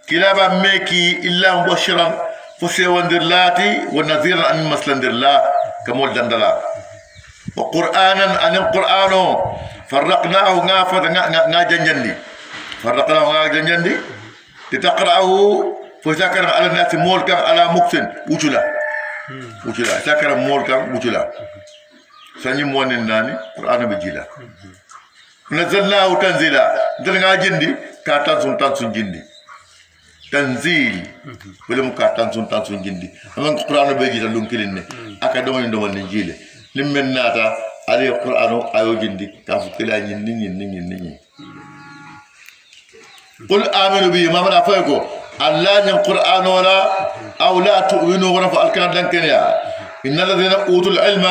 كلابا ميكي إلا مبشرا فسيوندر لاتي ونذيرا أن مسلندر لا كمول دندلا وقرآنا أن القرآن فرقناه ناجنجندي فرقناه ناجنجندي لتقرأه فسكر على الناس مولكا على مكسن وجلا سكر مولكا وجلا سني موانين ناني قرآن بجيلا نزلناه تنزيلا دلنا جندي كاتان سنتان جندي تنزيل ولم كاتان سنتان جندي أما القرآن بيجي تلون كلني أكادومي دوما نجيله لمن ناتا على القرآن أيو جندي كافو كلا نيني قل آمنوا به ما من أفاقوا الله ين القرآن ولا أو لا تؤمنوا ولا فالكان دنكنيا إن الذين أوتوا العلم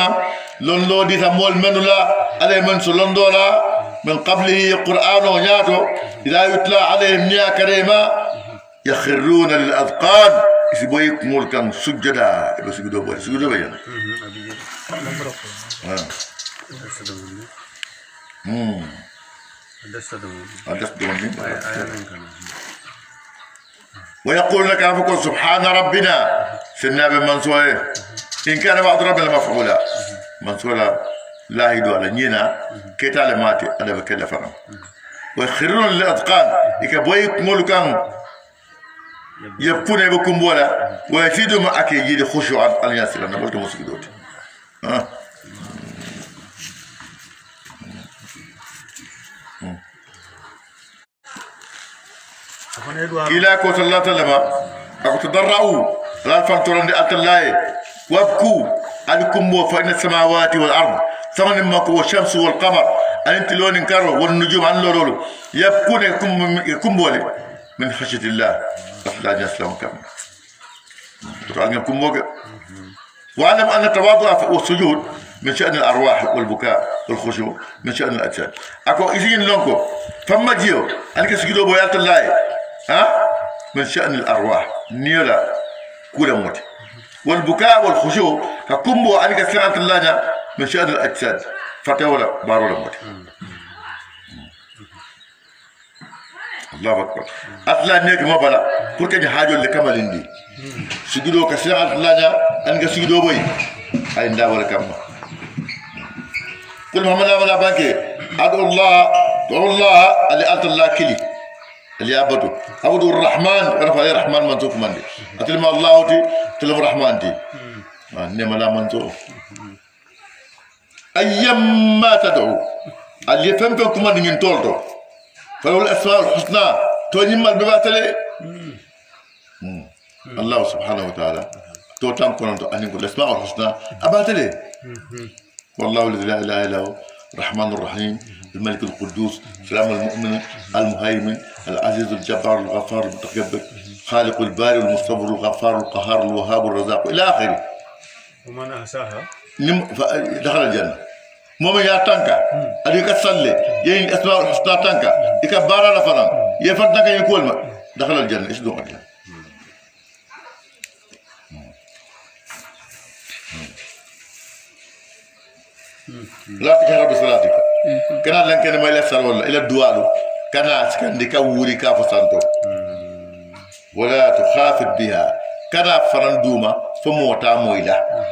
لون لو دي ثمول من لا عليه من سلون دولا من قبله القرآن ونياته إذا يتلى عليهم نيا كريما يخرون للأذقان يسيبوا يكمل كان سجدا يسجدوا بوي سجدوا بيانا ويقول لك أفكر سبحان ربنا سنة بمنصوره إن كان بعض ربنا مفعولا منصولا لا يدو على نينا كتال ماتي أنا بكلا فرم ويخرون للأذقان يكبويك ملكان يبكون يبكون بولا ويزيدوا ما أكيد خشوعا على الناس لأن قلت مسجدوت إلى كوت الله تلما أكو تضرعوا لا فانتورن دي أتلاي وابكوا أنكم فإن السماوات والأرض ثمن ماكو والشمس والقمر أنت لون انكروا والنجوم عن لولو يبكون يكم بولي من خشية الله لا يسلم كم واعلم أن التواضع والسجود من شأن الأرواح والبكاء والخشوع من شأن الأجساد أكو إذين لونكو فما جيو أنك سجدوا بويات الله من شأن الأرواح نيولا كل موت والبكاء والخشوع فكمبو أنك سنة الله من شأن الأجساد فتولا بارولا موت الله أكبر أطلع نيك ما بلا كل حاجة اللي كمل عندي سجدوا كسنة الله أنك سجدوا بوي أين داول كم قل محمد لا بانكي ادعو الله اللي انت الله كلي اللي عبدو عبدو الرحمن انا فاي الرحمن منزوك مندي اتلم الله تي تلم الرحمن تي نعم لا منزوك ايما تدعو اللي فهمتكم من تولتو فلو الاسماء الحسنى توني مال بباتلي الله سبحانه وتعالى تو تام كونتو اني الاسماء الحسنى اباتلي والله الذي لا اله الا هو الرحمن الرحيم الملك القدوس سلام المؤمن المهيمن العزيز الجبار الغفار المتكبر خالق الباري المصور الغفار القهار الوهاب الرزاق الى اخره ومن احساها دخل الجنه مومن يا تانكا اديك تصلي ين الاسماء الحسنى تانكا ديك بارا فران يفرتك يقول ما دخل الجنه ايش دوك لا تجهر بصلاتك كان لن كان ما يسر ولا الى الدعاء كان سكندك وري كافسانتو ولا تخافت بها كان فرندوما فموتا مويلا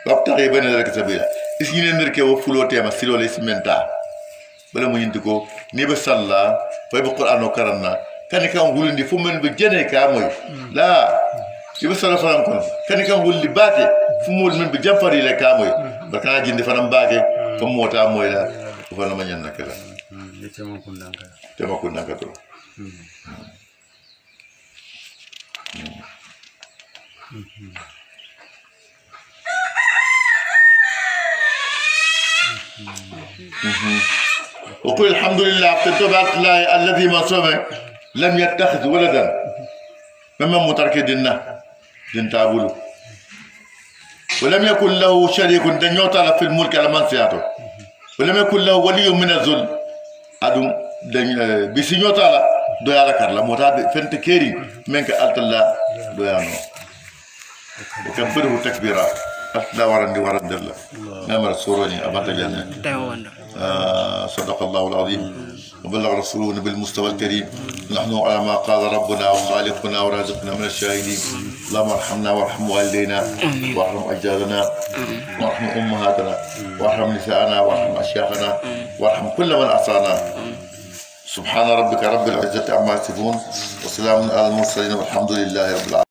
وابتغي بين ذلك سبيلا اسني نركي وفلوتي ما سيلو لسمنتا بلا مو ينتكو نيب صلى فاي بالقران وكرنا كان ولندي فمن بجني كاموي لا يب صلى فرانكون كان ولي باتي فمول من بجنفري لكاموي بكنا جندي فرام باكي فموتا مويلا فانا ما نكلا تما كنا كتو وقل الحمد لله تبارك الله الذي ما صوم لم يتخذ ولدا مما مترك ديننا دين تابولو ولم يكن له شريك دنيوتا في الملك على من سياته ولم يكن له ولي من الذل ادم بسنيوتا دو يالا كارلا موتا فنت كيري منك الت الله دو يانو وكبره تكبيرا لا ورندي ورند الله نمر سوروني ابات جنة صدق الله العظيم وبلغ رسوله بالمستوى الكريم نحن على ما قال ربنا وخالقنا ورازقنا من الشاهدين اللهم ارحمنا وارحم والدينا وارحم اجدادنا وارحم امهاتنا وارحم نساءنا وارحم اشياخنا وارحم كل من عصانا سبحان ربك رب العزه عما يصفون وسلام على المرسلين والحمد لله رب العالمين.